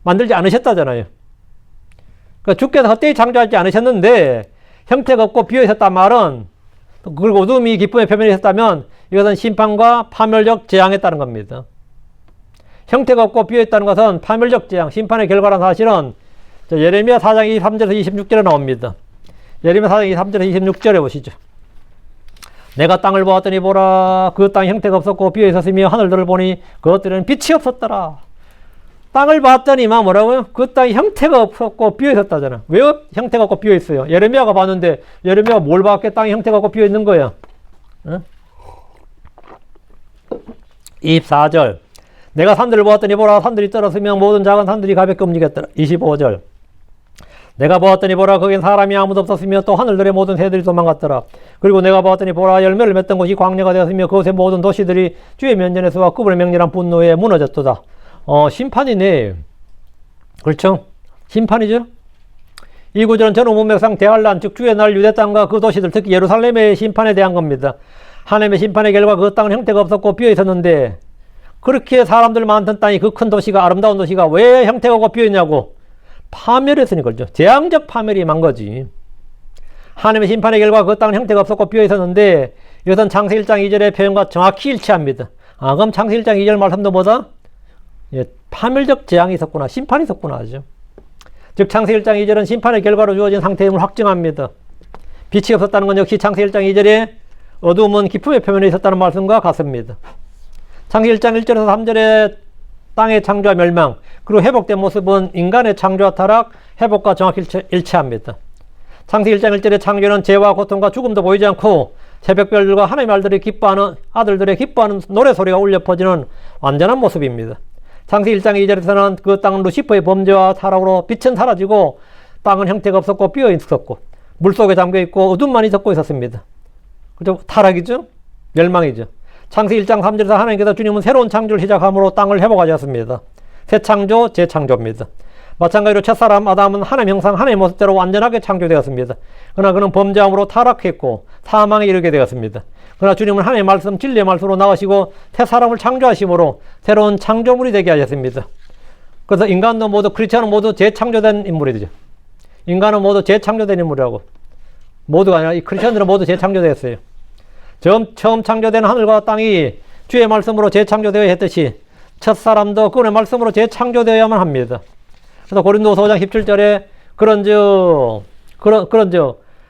만들지 않으셨다잖아요. 그러니까 주께서 헛되이 창조하지 않으셨는데 형태가 없고 비어있었단 말은, 그리고 어둠이 기쁨의 표면에 있었다면 이것은 심판과 파멸적 재앙에 따른 겁니다. 형태가 없고 비어있다는 것은 파멸적 재앙, 심판의 결과라는 사실은 예레미야 4장 23절에서 26절에 나옵니다. 예레미야 4장 23절에서 26절에 보시죠. 내가 땅을 보았더니 보라, 그 땅이 형태가 없었고 비어 있었으며 하늘들을 보니 그것들은 빛이 없었더라. 땅을 봤더니 뭐라고요? 그 땅이 형태가 없었고 비어 있었다잖아. 왜 형태가 없고 비어 있어요? 예레미야가 봤는데 예레미야가 뭘 봤게 땅이 형태가 없고 비어 있는 거야? 응? 24절. 내가 산들을 보았더니 보라, 산들이 떨어지며 모든 작은 산들이 가볍게 움직였더라. 25절. 내가 보았더니 보라, 거긴 사람이 아무도 없었으며 또 하늘들의 모든 새들이 도망갔더라. 그리고 내가 보았더니 보라, 열매를 맺던 곳이 광야가 되었으며 그곳의 모든 도시들이 주의 면전에서와 그분의 명렬한 분노에 무너졌도다. 심판이네. 그렇죠? 심판이죠? 이 구절은 전 우문맥상 대환란, 즉 주의 날 유대 땅과 그 도시들, 특히 예루살렘의 심판에 대한 겁니다. 하나님의 심판의 결과 그 땅은 형태가 없었고 비어 있었는데 그렇게 사람들 많던 땅이, 그 큰 도시가, 아름다운 도시가 왜 형태가 없고 비어 있냐고? 파멸했으니 그렇죠. 재앙적 파멸이 만 거지. 하나님의 심판의 결과 그 땅은 형태가 없었고 비어 있었는데 이것은 창세기 1장 2절의 표현과 정확히 일치합니다. 그럼 창세기 1장 2절 말씀도 뭐다? 예, 파멸적 재앙이 있었구나, 심판이 있었구나 하죠. 즉 창세기 1장 2절은 심판의 결과로 주어진 상태임을 확증합니다. 빛이 없었다는 건 역시 창세기 1장 2절에 어두움은 기쁨의 표면에 있었다는 말씀과 같습니다. 창세기 1장 1절에서 3절에 땅의 창조와 멸망, 그리고 회복된 모습은 인간의 창조와 타락, 회복과 정확히 일치합니다. 창세기 1장 1절의 창조는 죄와 고통과 죽음도 보이지 않고 새벽별들과 하나님의 아들들의 기뻐하는 노래소리가 울려 퍼지는 완전한 모습입니다. 창세기 1장 2절에서는 그 땅은 루시퍼의 범죄와 타락으로 빛은 사라지고 땅은 형태가 없었고 비어 있었고 물속에 잠겨 있고 어둠만 있었고 있었습니다. 그죠? 타락이죠? 멸망이죠. 창세기 1장 3절에서 하나님께서 주님은 새로운 창조를 시작함으로 땅을 회복하셨습니다. 새 창조, 재창조입니다. 마찬가지로 첫사람 아담은 하나님 형상, 하나님의 모습대로 완전하게 창조되었습니다. 그러나 그는 범죄함으로 타락했고 사망에 이르게 되었습니다. 그러나 주님은 하나님의 말씀, 진리의 말씀으로 나오시고 새 사람을 창조하심으로 새로운 창조물이 되게 하셨습니다. 그래서 인간도 모두, 크리스천은 모두 재창조된 인물이죠. 인간은 모두 재창조된 인물이라고. 모두가 아니라 이 크리스천들은 모두 재창조되었어요. 처음 창조된 하늘과 땅이 주의 말씀으로 재창조되어야 했듯이 첫사람도 그분의 말씀으로 재창조되어야만 합니다. 그래서 고린도서 5장 17절에 그런즉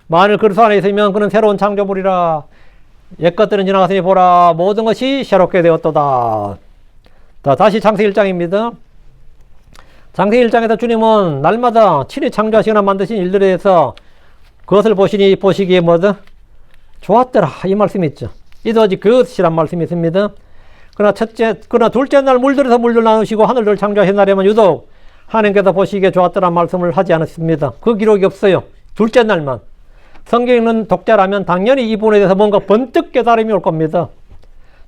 만일 그리스도 안에 있으면 그는 새로운 창조물이라, 옛것들은 지나갔으니 보라 모든 것이 새롭게 되었도다. 다시 창세기 1장입니다. 창세기 1장에서 주님은 날마다 친히 창조하시거나 만드신 일들에 대해서 그것을 보시기에 뭐든 좋았더라 이 말씀이 있죠. 이더지 그것이란 말씀이 있습니다. 그러나 둘째 날 물들에서 물들 나누시고 하늘을 창조하신 날에만 유독 하나님께서 보시기에 좋았더란 말씀을 하지 않았습니다. 그 기록이 없어요. 둘째 날만. 성경 읽는 독자라면 당연히 이 부분에 대해서 뭔가 번뜩 깨달음이 올 겁니다.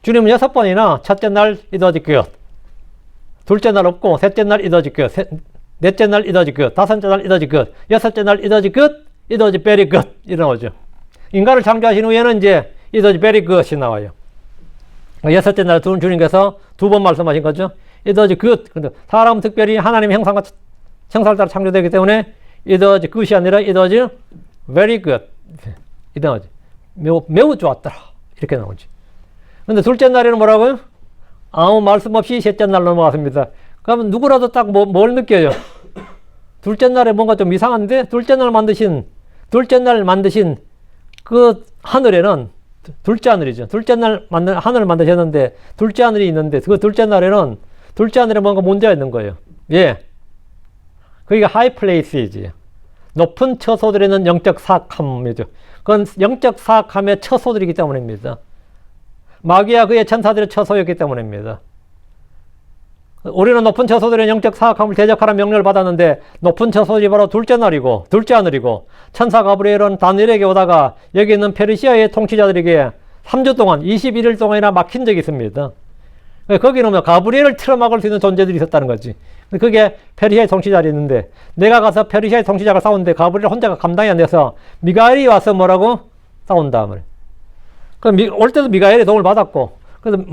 주님은 6번이나 첫째 날 이더지 그 둘째 날 없고 셋째 날 이더지 그 넷째 날 이더지 그 다섯째 날 이더지 그 여섯째 날 이더지 그 이더지 베리 굿 이러나오죠. 인간을 창조하신 후에는 이제 이더지 베리 굿이 나와요. 여섯째 날 주님께서 2번 말씀하신 거죠. 이더지 굿. 근데 사람은 특별히 하나님의 형상과 형상을 따라 창조되기 때문에 이더지 굿이 아니라 이더지 very good. 이더지 매우 좋았더라. 이렇게 나오죠. 근데 둘째 날에는 뭐라고요? 아무 말씀 없이 셋째 날 넘어갔습니다. 그러면 누구라도 딱 뭘 느껴요? 둘째 날에 뭔가 좀 이상한데? 둘째 날 만드신 그 하늘에는, 둘째 하늘이죠. 둘째 날 하늘을 만드셨는데, 둘째 하늘이 있는데, 그 둘째 날에 뭔가 문제가 있는 거예요. 예. 그게 하이 플레이스이지. 높은 처소들에는 영적 사악함이죠. 그건 영적 사악함의 처소들이기 때문입니다. 마귀와 그의 천사들의 처소였기 때문입니다. 우리는 높은 처소들의 영적 사악함을 대적하라는 명령을 받았는데, 높은 처소들이 바로 둘째 하늘이고, 천사 가브리엘은 다니엘에게 오다가 여기 있는 페르시아의 통치자들에게 3주 동안 21일 동안이나 막힌 적이 있습니다. 거기는 뭐 가브리엘을 틀어막을 수 있는 존재들이 있었다는 거지. 그게 페르시아의 통치자들이 있는데, 내가 가서 페르시아의 통치자가 싸우는데 가브리엘 혼자가 감당이 안 돼서 미가엘이 와서 뭐라고? 싸운다 말이야. 올 때도 미가엘의 도움을 받았고, 그래서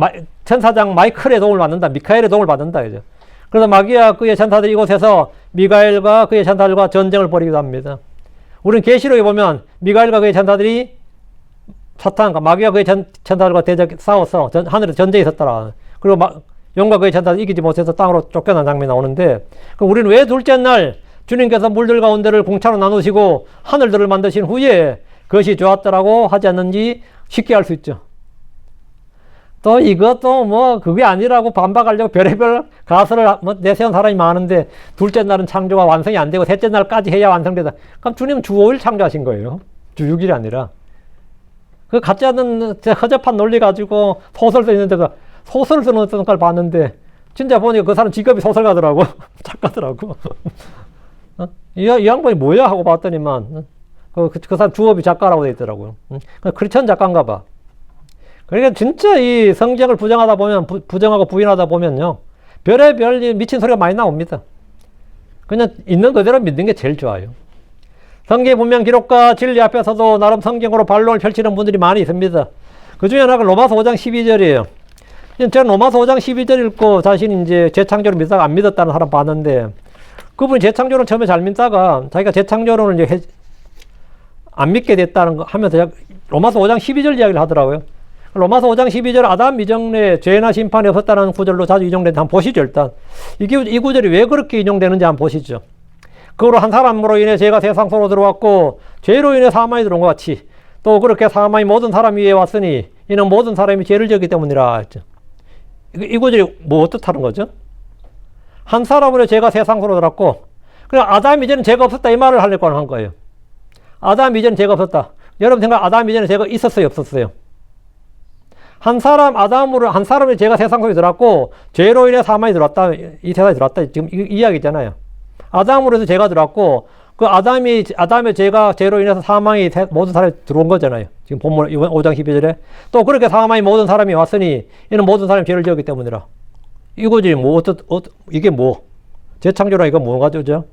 천사장 마이클의 도움을 받는다. 미카엘의 도움을 받는다. 그죠? 그래서 마귀와 그의 천사들이 이곳에서 미가엘과 그의 천사들과 전쟁을 벌이기도 합니다. 우리는 계시록에 보면 미가엘과 그의 천사들이 사탄과 마귀와 그의 천사들과 싸워서 하늘에서 전쟁이 있었더라. 그리고 용과 그의 천사들이 이기지 못해서 땅으로 쫓겨난 장면이 나오는데, 그럼 우리는 왜 둘째 날 주님께서 물들 가운데를 공차로 나누시고 하늘들을 만드신 후에 그것이 좋았더라고 하지 않는지 쉽게 알 수 있죠. 또 이것도 뭐 그게 아니라고 반박하려고 별의별 가설을 내세운 사람이 많은데, 둘째 날은 창조가 완성이 안 되고 셋째 날까지 해야 완성되다. 그럼 주님은 주 5일 창조하신 거예요. 주 6일이 아니라. 그 같지 않은 허접한 논리 가지고 소설 쓰는데도 소설 쓰는 걸 봤는데, 진짜 보니까 그 사람 직업이 소설가더라고. 작가더라고. 이 양반이 뭐야 하고 봤더니만 그 사람 주업이 작가라고 돼 있더라고요. 크리스천 작가인가 봐. 그러니까 진짜 이 성경을 부정하고 부인하다 보면요, 별의별 미친 소리가 많이 나옵니다. 그냥 있는 그대로 믿는 게 제일 좋아요. 성경의 분명 기록과 진리 앞에서도 나름 성경으로 반론을 펼치는 분들이 많이 있습니다. 그 중에 하나가 로마서 5장 12절이에요. 저는 로마서 5장 12절 읽고 자신이 이제 재창조를 믿다가 안 믿었다는 사람 봤는데, 그분이 재창조를 처음에 잘 믿다가 자기가 재창조론을 이제 안 믿게 됐다는 거 하면서 로마서 5장 12절 이야기를 하더라고요. 로마서 5장 12절 아담 미정래 죄나 심판이 없었다는 구절로 자주 인용되는데 한번 보시죠. 일단 이 구절이 왜 그렇게 인용되는지 한번 보시죠. 그로 한 사람으로 인해 죄가 세상 속으로 들어왔고 죄로 인해 사망이 들어온 것 같이 또 그렇게 사망이 모든 사람 위에 왔으니 이는 모든 사람이 죄를 지었기 때문이라 했죠. 이 구절이 뭐 뜻하는 거죠? 한 사람으로 죄가 세상 속으로 들어왔고, 그래 아담 이전에 죄가 없었다 이 말을 하려고 한 거예요. 아담 이전에 죄가 없었다. 여러분 생각 아담 이전에 죄가 있었어요, 없었어요? 한 사람의 죄가 세상 속에 들어왔고 죄로 인해 사망이 들어왔다. 이 세상에 들어왔다. 지금 이 이야기잖아요. 아담으로 해서 죄가 들어왔고 그 아담의 죄가 죄로 인해서 사망이 모든 사람이 들어온 거잖아요. 지금 본문 5장 12절에 또 그렇게 사망이 모든 사람이 왔으니 이는 모든 사람이 죄를 지었기 때문이라. 이거지 이게 뭐 재창조라 이거 뭐가 되죠?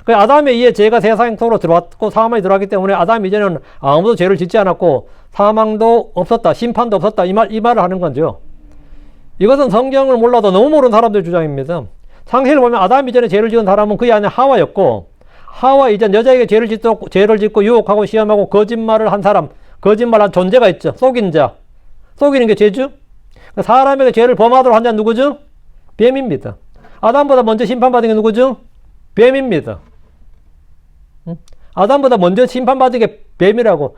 그 아담에 의해 죄가 세상 속으로 들어왔고 사망이 들어왔기 때문에 아담 이전에는 아무도 죄를 짓지 않았고 사망도 없었다, 심판도 없었다 이 말을 하는 거죠. 이것은 성경을 몰라도 너무 모르는 사람들의 주장입니다. 창세기를 보면 아담 이전에 죄를 지은 사람은 그의 아내 하와였고, 하와 이전 여자에게 죄를 짓고 유혹하고 시험하고 거짓말을 한 사람, 거짓말한 존재가 있죠. 속인 자, 속이는 게 죄죠. 사람에게 죄를 범하도록 한 자는 누구죠? 뱀입니다. 아담보다 먼저 심판받은 게 누구죠? 뱀입니다. 아담보다 먼저 심판받은 게 뱀이라고.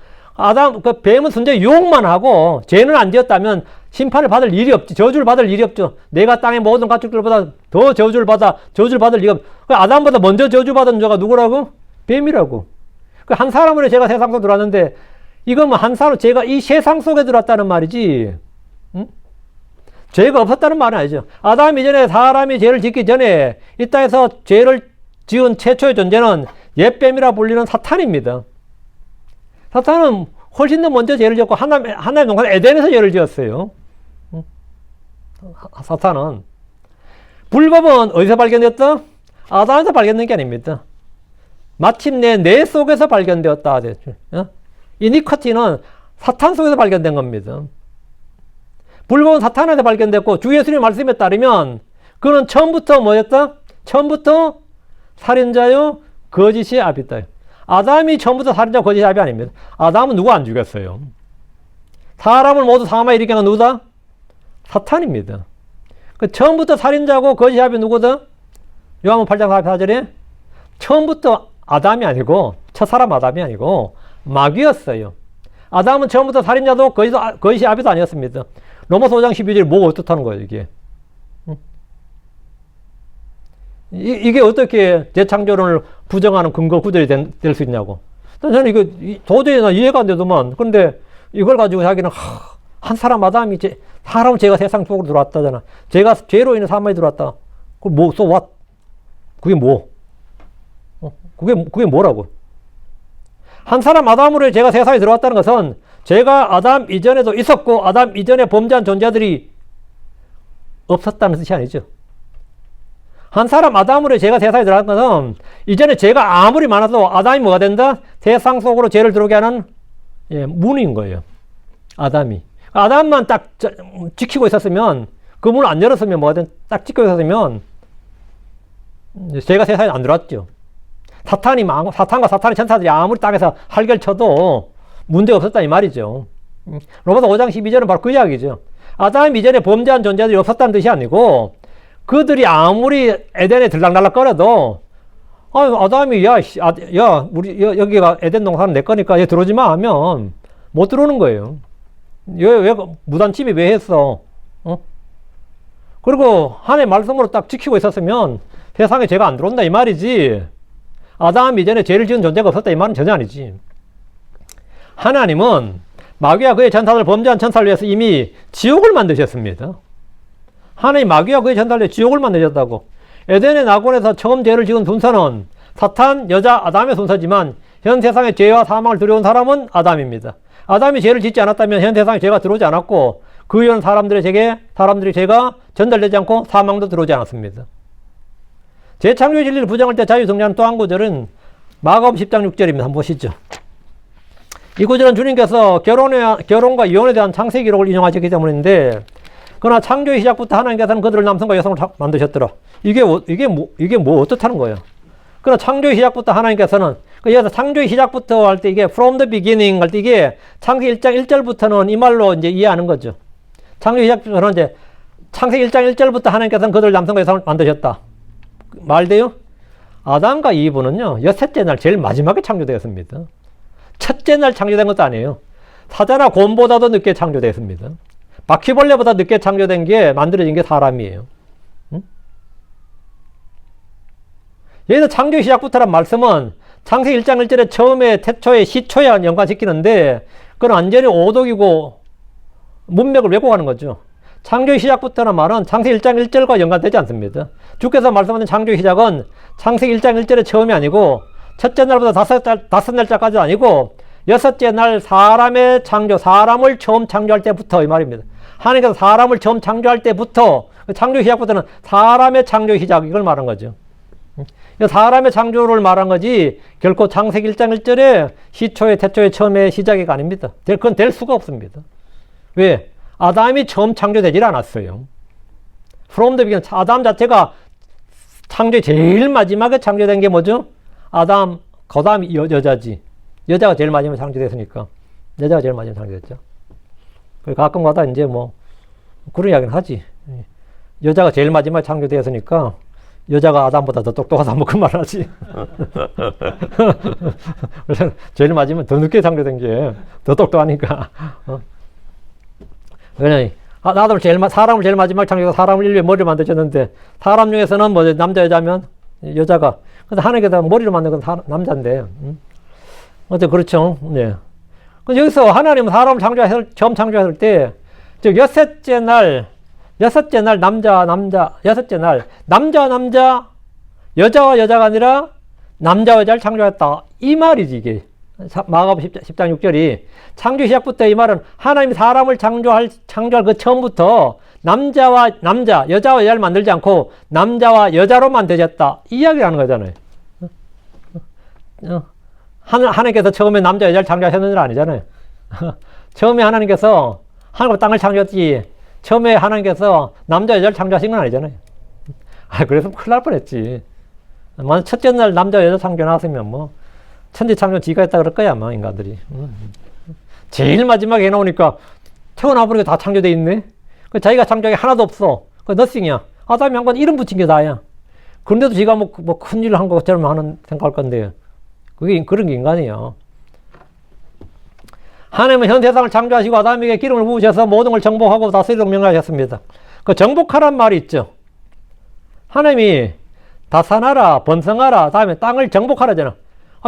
그 뱀은 순전히 유혹만 하고 죄는 안 지었다면 심판을 받을 일이 없지. 저주를 받을 일이 없죠. 내가 땅의 모든 가축들보다 더 저주를 받을 리가 없. 아담보다 먼저 저주받은 자가 누구라고? 뱀이라고. 한 사람으로 죄가 세상 속에 들어왔는데, 이건 뭐 한 사람 죄가 이 세상 속에 들어왔다는 말이지. 응? 죄가 없었다는 말은 아니죠. 아담 이전에 사람이 죄를 짓기 전에 이 땅에서 죄를 지은 최초의 존재는 옛뱀이라 불리는 사탄입니다. 사탄은 훨씬 더 먼저 죄를 지었고 하나님의 동산 에덴에서 죄를 지었어요. 사탄은. 불법은 어디서 발견되었다? 아담에서 발견된 게 아닙니다. 마침내 내 속에서 발견되었다. 이니커티는 사탄 속에서 발견된 겁니다. 불법은 사탄에서 발견됐고 주 예수님의 말씀에 따르면 그는 처음부터 뭐였다? 처음부터 살인자요 거짓의 아비다. 아담이 처음부터 살인자 거짓의 아비 아닙니다. 아담은 누구 안 죽였어요? 사람을 모두 사망에 일으킨 건 누구다? 사탄입니다. 그 처음부터 살인자고 거짓압이 누구든? 요한복음 8장 44절에 처음부터 아담이 아니고 첫사람 아담이 아니고 마귀였어요. 아담은 처음부터 살인자도 거짓압이도 아니었습니다. 로마서 5장 12절 뭐가 어떻다는 거예요, 이게? 이게 어떻게 재창조론을 부정하는 근거 구절이 될 수 있냐고. 저는 이거 도저히 이해가 안 되더만. 그런데 이걸 가지고 자기는 한 사람 아담이 사람은 죄가 세상 속으로 들어왔다잖아. 죄가 죄로 인해 사람이 들어왔다. 그럼 뭐 so what? 그게 뭐? 그게 뭐라고? 한 사람 아담으로 죄가 세상에 들어왔다는 것은 죄가 아담 이전에도 있었고 아담 이전에 범죄한 존재들이 없었다는 뜻이 아니죠. 한 사람 아담으로 죄가 세상에 들어간 것은 이전에 죄가 아무리 많아도 아담이 뭐가 된다? 세상 속으로 죄를 들어오게 하는 문인 거예요. 아담이. 아담만 딱 지키고 있었으면, 그 문을 안 열었으면 뭐가 된, 딱 지키고 있었으면 죄가 세상에 안 들어왔죠. 사탄과 사탄의 천사들이 아무리 땅에서 할결 쳐도 문제가 없었다 이 말이죠. 로마서 5장 12절은 바로 그 이야기죠. 아담 이전에 범죄한 존재들이 없었다는 뜻이 아니고 그들이 아무리 에덴에 들락날락거려도 아담이 우리 여기가 에덴 동산은 내 거니까 얘 들어오지 마 하면 못 들어오는 거예요. 왜 무단 침입 왜 했어? 그리고 하나님의 말씀으로 딱 지키고 있었으면 세상에 죄가 안 들어온다 이 말이지. 아담 이전에 죄를 지은 존재가 없었다 이 말은 전혀 아니지. 하나님은 마귀와 그의 천사들 범죄한 천사를 위해서 이미 지옥을 만드셨습니다. 하나님 마귀와 그의 천사를 위해 지옥을 만드셨다고. 에덴의 낙원에서 처음 죄를 지은 순서는 사탄, 여자, 아담의 순서지만 현 세상에 죄와 사망을 들여온 사람은 아담입니다. 아담이 죄를 짓지 않았다면 현 세상에 죄가 들어오지 않았고 그 이후는 사람들이 죄가 전달되지 않고 사망도 들어오지 않았습니다. 재창조의 진리를 부정할 때 자유 등장하는 또 한 구절은 마가복음 10장 6절입니다. 한번 보시죠. 이 구절은 주님께서 결혼과 이혼에 대한 창세 기록을 인용하셨기 때문인데, 그러나 창조의 시작부터 하나님께서는 그들을 남성과 여성을 만드셨더라. 이게 뭐 어떻다는 거예요? 그러나 창조의 시작부터 하나님께서는, 여기서 창조의 시작부터 할 때 이게 from the beginning 할 때 이게 창세기 1장 1절부터는 이 말로 이제 이해하는 거죠. 창조의 시작부터는 이제 창세기 1장 1절부터 하나님께서는 그들을 남성과 여성을 만드셨다. 말돼요? 아담과 이브는요, 여섯째 날 제일 마지막에 창조되었습니다. 첫째 날 창조된 것도 아니에요. 사자나 곰보다도 늦게 창조되었습니다. 바퀴벌레보다 늦게 창조된 게, 만들어진 게 사람이에요. 여기서 창조 시작부터란 말씀은 창세기 1장 1절에 처음에 태초에 시초에 연관시키는데, 그건 완전히 오독이고 문맥을 왜곡하는 거죠. 창조의 시작부터는 말은 창세기 1장 1절과 연관되지 않습니다. 주께서 말씀하신 창조의 시작은 창세기 1장 1절의 처음이 아니고 첫째 날보다 다섯 날짜까지 아니고 여섯째 날 사람의 창조, 사람을 처음 창조할 때부터 이 말입니다. 하나님께서 사람을 처음 창조할 때부터, 창조 시작부터는 사람의 창조 시작, 이걸 말한 거죠. 사람의 창조를 말한 거지 결코 창세기 1장 1절에 시초에 태초에 처음의 시작이 아닙니다. 그건 될 수가 없습니다. 왜? 아담이 처음 창조되질 않았어요. From the beginning, 아담 자체가 창조의 제일 마지막에 창조된 게 뭐죠? 아담, 그 다음이 여자지. 여자가 제일 마지막에 창조됐으니까. 여자가 제일 마지막에 창조됐죠. 가끔 가다 이제 뭐, 그런 이야기는 하지. 여자가 제일 마지막에 창조되었으니까, 여자가 아담보다 더 똑똑하다, 뭐 그 말 하지. 제일 마지막에 더 늦게 창조된 게 더 똑똑하니까. 그냥, 사람을 제일 마지막에 창조해서 사람을 인류의 머리를 만드셨는데, 사람 중에서는 뭐, 남자, 여자면, 여자가. 근데 하나님께서 머리를 만든 건 남자인데. 어때, 그렇죠. 네. 여기서 하나님은 사람을 처음 창조했을 때, 즉, 여섯째 날, 남자, 여자와 여자가 아니라 남자와 여자를 창조했다. 이 말이지, 이게. 마가복음 10장 6절이. 창조 시작부터 이 말은 하나님이 사람을 창조할 그 처음부터 여자와 여자를 만들지 않고 남자와 여자로만 되셨다. 이 이야기를 하는 거잖아요. 하나님께서 처음에 남자, 여자를 창조하셨는 줄 아니잖아요. 처음에 하나님께서 하늘과 땅을 창조했지, 처음에 하나님께서 남자, 여자를 창조하신 건 아니잖아요. 그래서 큰일 날 뻔했지. 만약 첫째 날 남자, 여자 창조 나왔으면 뭐, 천지 창조 지가 했다 그럴 거야, 아마, 인간들이. 제일 마지막에 해놓으니까 태어나보니까 다 창조되어 있네? 그 자기가 창조한 게 하나도 없어. 그 nothing이야. 아담이 한 건 이름 붙인 게 다야. 그런데도 지가 뭐 큰 일을 한 것처럼 생각할 건데, 그게 그런 게 인간이에요. 하나님은 현 세상을 창조하시고 아담에게 기름을 부으셔서 모든 걸 정복하고 다스리도록 명령하셨습니다. 그 정복하란 말이 있죠. 하나님이 다산하라, 번성하라, 다음에 땅을 정복하라잖아.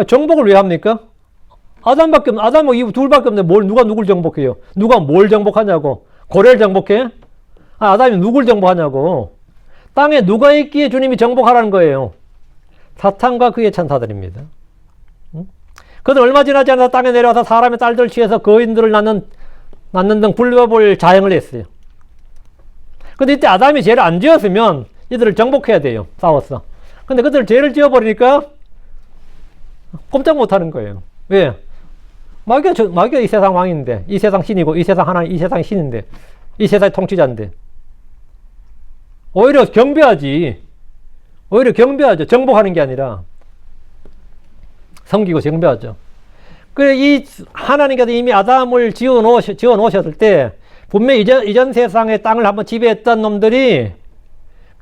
정복을 왜 합니까? 아담하고 이 둘밖에 없는데 누가 누굴 정복해요? 누가 뭘 정복하냐고? 고래를 정복해? 아담이 누굴 정복하냐고? 땅에 누가 있기에 주님이 정복하라는 거예요? 사탄과 그의 천사들입니다. 그들 얼마 지나지 않아서 땅에 내려와서 사람의 딸들 취해서 거인들을 낳는 등 불법을 자행을 했어요. 근데 이때 아담이 죄를 안 지었으면 이들을 정복해야 돼요. 싸웠어. 근데 그들 죄를 지어버리니까 꼼짝 못 하는 거예요. 왜? 마귀가 이 세상 왕인데, 이 세상 신이고, 이 세상 하나님, 이 세상의 신인데, 이 세상의 통치자인데. 오히려 경배하지. 오히려 경배하죠. 정복하는 게 아니라. 섬기고 경배하죠. 그래, 이 하나님께서 이미 아담을 지어 놓으셨을 때, 분명히 이전 세상의 땅을 한번 지배했던 놈들이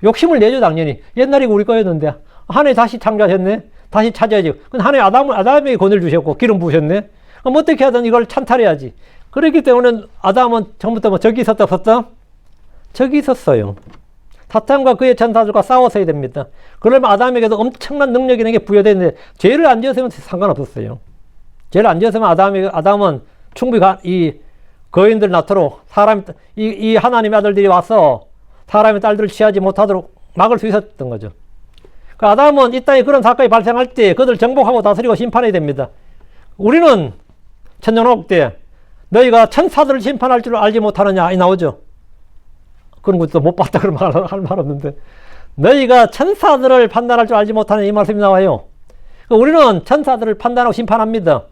욕심을 내죠, 당연히. 옛날에 우리 거였는데, 하나님 다시 창조하셨네? 다시 찾아야지. 근데 하나님 아담에게 권을 주셨고, 기름 부으셨네? 그럼 어떻게 하든 이걸 찬탈해야지. 그렇기 때문에 아담은 처음부터 저기 있었다, 없었다? 저기 있었어요. 사탄과 그의 천사들과 싸웠어야 됩니다. 그러면 아담에게도 엄청난 능력이 있는 게 부여되는데, 죄를 안 지었으면 상관없었어요. 죄를 안 지었으면 아담은 충분히 이 거인들 낳도록 이 하나님의 아들들이 와서 사람의 딸들을 취하지 못하도록 막을 수 있었던 거죠. 그 아담은 이 땅에 그런 사건이 발생할 때 그들 정복하고 다스리고 심판해야 됩니다. 우리는 천년왕국 때 너희가 천사들을 심판할 줄 알지 못하느냐 이 나오죠. 그런 것도 못 봤다 그러면 할 말 없는데, 너희가 천사들을 판단할 줄 알지 못하느냐 이 말씀이 나와요. 우리는 천사들을 판단하고 심판합니다.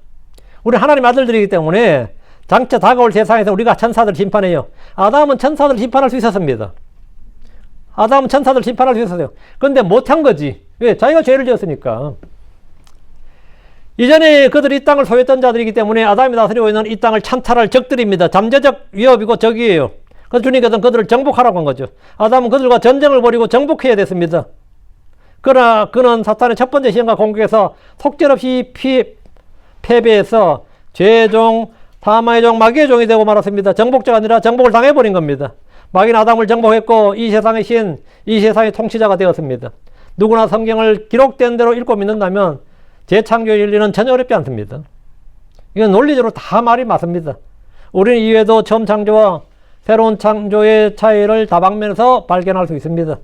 우리 하나님 아들들이기 때문에 장차 다가올 세상에서 우리가 천사들을 심판해요. 아담은 천사들을 심판할 수 있었습니다. 아담은 천사들을 심판할 수 있었어요. 그런데 못한 거지. 왜? 자기가 죄를 지었으니까. 이전에 그들이 이 땅을 소유했던 자들이기 때문에 아담이 다스리고 있는 이 땅을 찬탈할 적들입니다. 잠재적 위협이고 적이에요. 그래서 주님께서는 그들을 정복하라고 한 거죠. 아담은 그들과 전쟁을 벌이고 정복해야 됐습니다. 그러나 그는 사탄의 첫 번째 시험과 공격에서 속절없이 패배해서 죄종, 타마의 종, 마귀의 종이 되고 말았습니다. 정복자가 아니라 정복을 당해버린 겁니다. 마귀는 아담을 정복했고 이 세상의 신, 이 세상의 통치자가 되었습니다. 누구나 성경을 기록된 대로 읽고 믿는다면 재창조의 진리는 전혀 어렵지 않습니다. 이건 논리적으로 다 말이 맞습니다. 우리는 이외에도 처음 창조와 새로운 창조의 차이를 다방면에서 발견할 수 있습니다.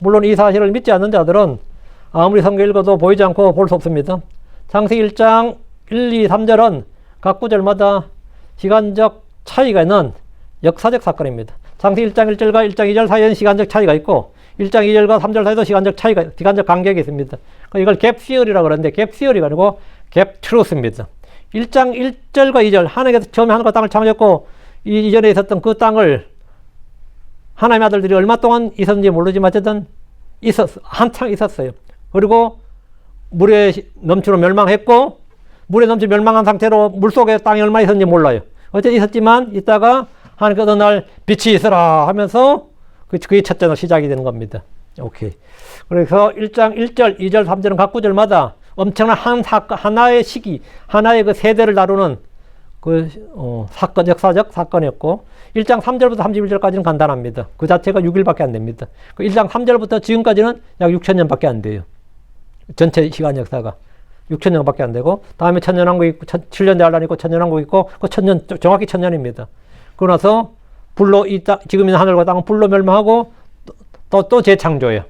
물론 이 사실을 믿지 않는 자들은 아무리 성경 읽어도 보이지 않고 볼 수 없습니다. 창세기 1장 1, 2, 3절은 각 구절마다 시간적 차이가 있는 역사적 사건입니다. 창세기 1장 1절과 1장 2절 사이에는 시간적 차이가 있고 1장 2절과 3절 사이에도 시간적 간격이 있습니다. 이걸 갭 시어리라고 그러는데 갭 시어리가 아니고 갭 트루스입니다. 1장 1절과 2절 하나님께서 처음에 하늘과 땅을 창조했고 이전에 있었던 그 땅을 하나님의 아들들이 얼마 동안 있었는지 모르지만 어쨌든 한창 있었어요. 그리고 물에 넘치로 멸망했고 물에 넘치 멸망한 상태로 물속에 땅이 얼마 있었는지 몰라요. 어쨌든 있었지만 이따가 하나님께서 어느 날 빛이 있으라 하면서 그게 첫째로 시작이 되는 겁니다. 오케이. 그래서 1장 1절, 2절, 3절은 각 구절마다 엄청난 하나의 시기, 하나의 그 세대를 다루는 사건, 역사적 사건이었고 1장 3절부터 31절까지는 간단합니다. 그 자체가 6일밖에 안 됩니다. 1장 3절부터 지금까지는 약 6,000년밖에 안 돼요. 전체 시간 역사가 6,000년밖에 안 되고 다음에 천년왕국 있고 7년 대환란 있고 천년왕국 있고 그 천년 정확히 1,000년입니다. 그러고 나서 불로 지금 있는 하늘과 땅은 불로 멸망하고 또 재창조예요.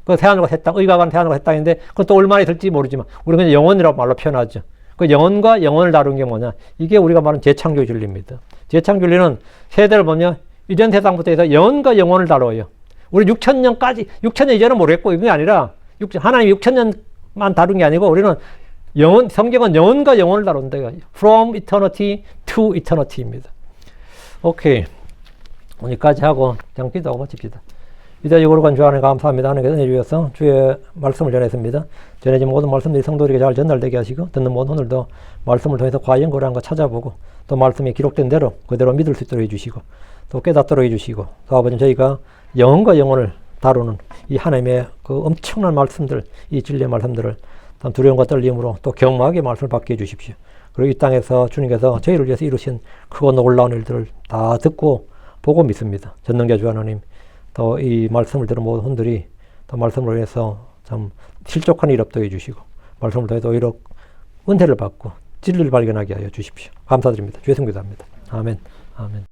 그 새하늘과 새 땅, 의가 새하늘과 새 땅인데 그것도 얼마나 있을지 모르지만 우리가 그냥 영원이라고 말로 표현하죠. 그 영혼과 영혼을 다루는 게 뭐냐? 이게 우리가 말하는 재창조 진리입니다. 재창조 진리는 세대를 보면 이전 세상부터 해서 영혼과 영혼을 다뤄요. 우리 6,000년 이전은 모르겠고 이게 아니라 하나님 6,000년만 다룬 게 아니고 우리는 성경은 영혼과 영혼을 다룬다. From eternity to eternity입니다. 오케이. 오늘까지 하고 그냥 기도하고 마칩시다. 이대적으로 간 주 안에 감사합니다. 하나님께서 은혜 주셔서 주의 말씀을 전했습니다. 전해진 모든 말씀들이 성도들에게 잘 전달되게 하시고 듣는 모든 오늘도 말씀을 통해서 과연 그러한 거 찾아보고 또 말씀이 기록된 대로 그대로 믿을 수 있도록 해주시고 또 깨닫도록 해주시고, 또 아버지 저희가 영혼과 영혼을 다루는 이 하나님의 그 엄청난 말씀들, 이 진리의 말씀들을 두려움과 떨림으로 또 경마하게 말씀을 받게 해주십시오. 그리고 이 땅에서 주님께서 저희를 위해서 이루신 크고 놀라운 일들을 다 듣고 보고 믿습니다. 전능자 하나님, 또 이 말씀을 들은 모든 분들이 또 말씀을 위해서 참 실족한 일 없도록 해주시고, 말씀을 통해서 오히려 은혜를 받고 진리를 발견하게 하여 주십시오. 감사드립니다. 주의 성기도합니다. 아멘. 아멘.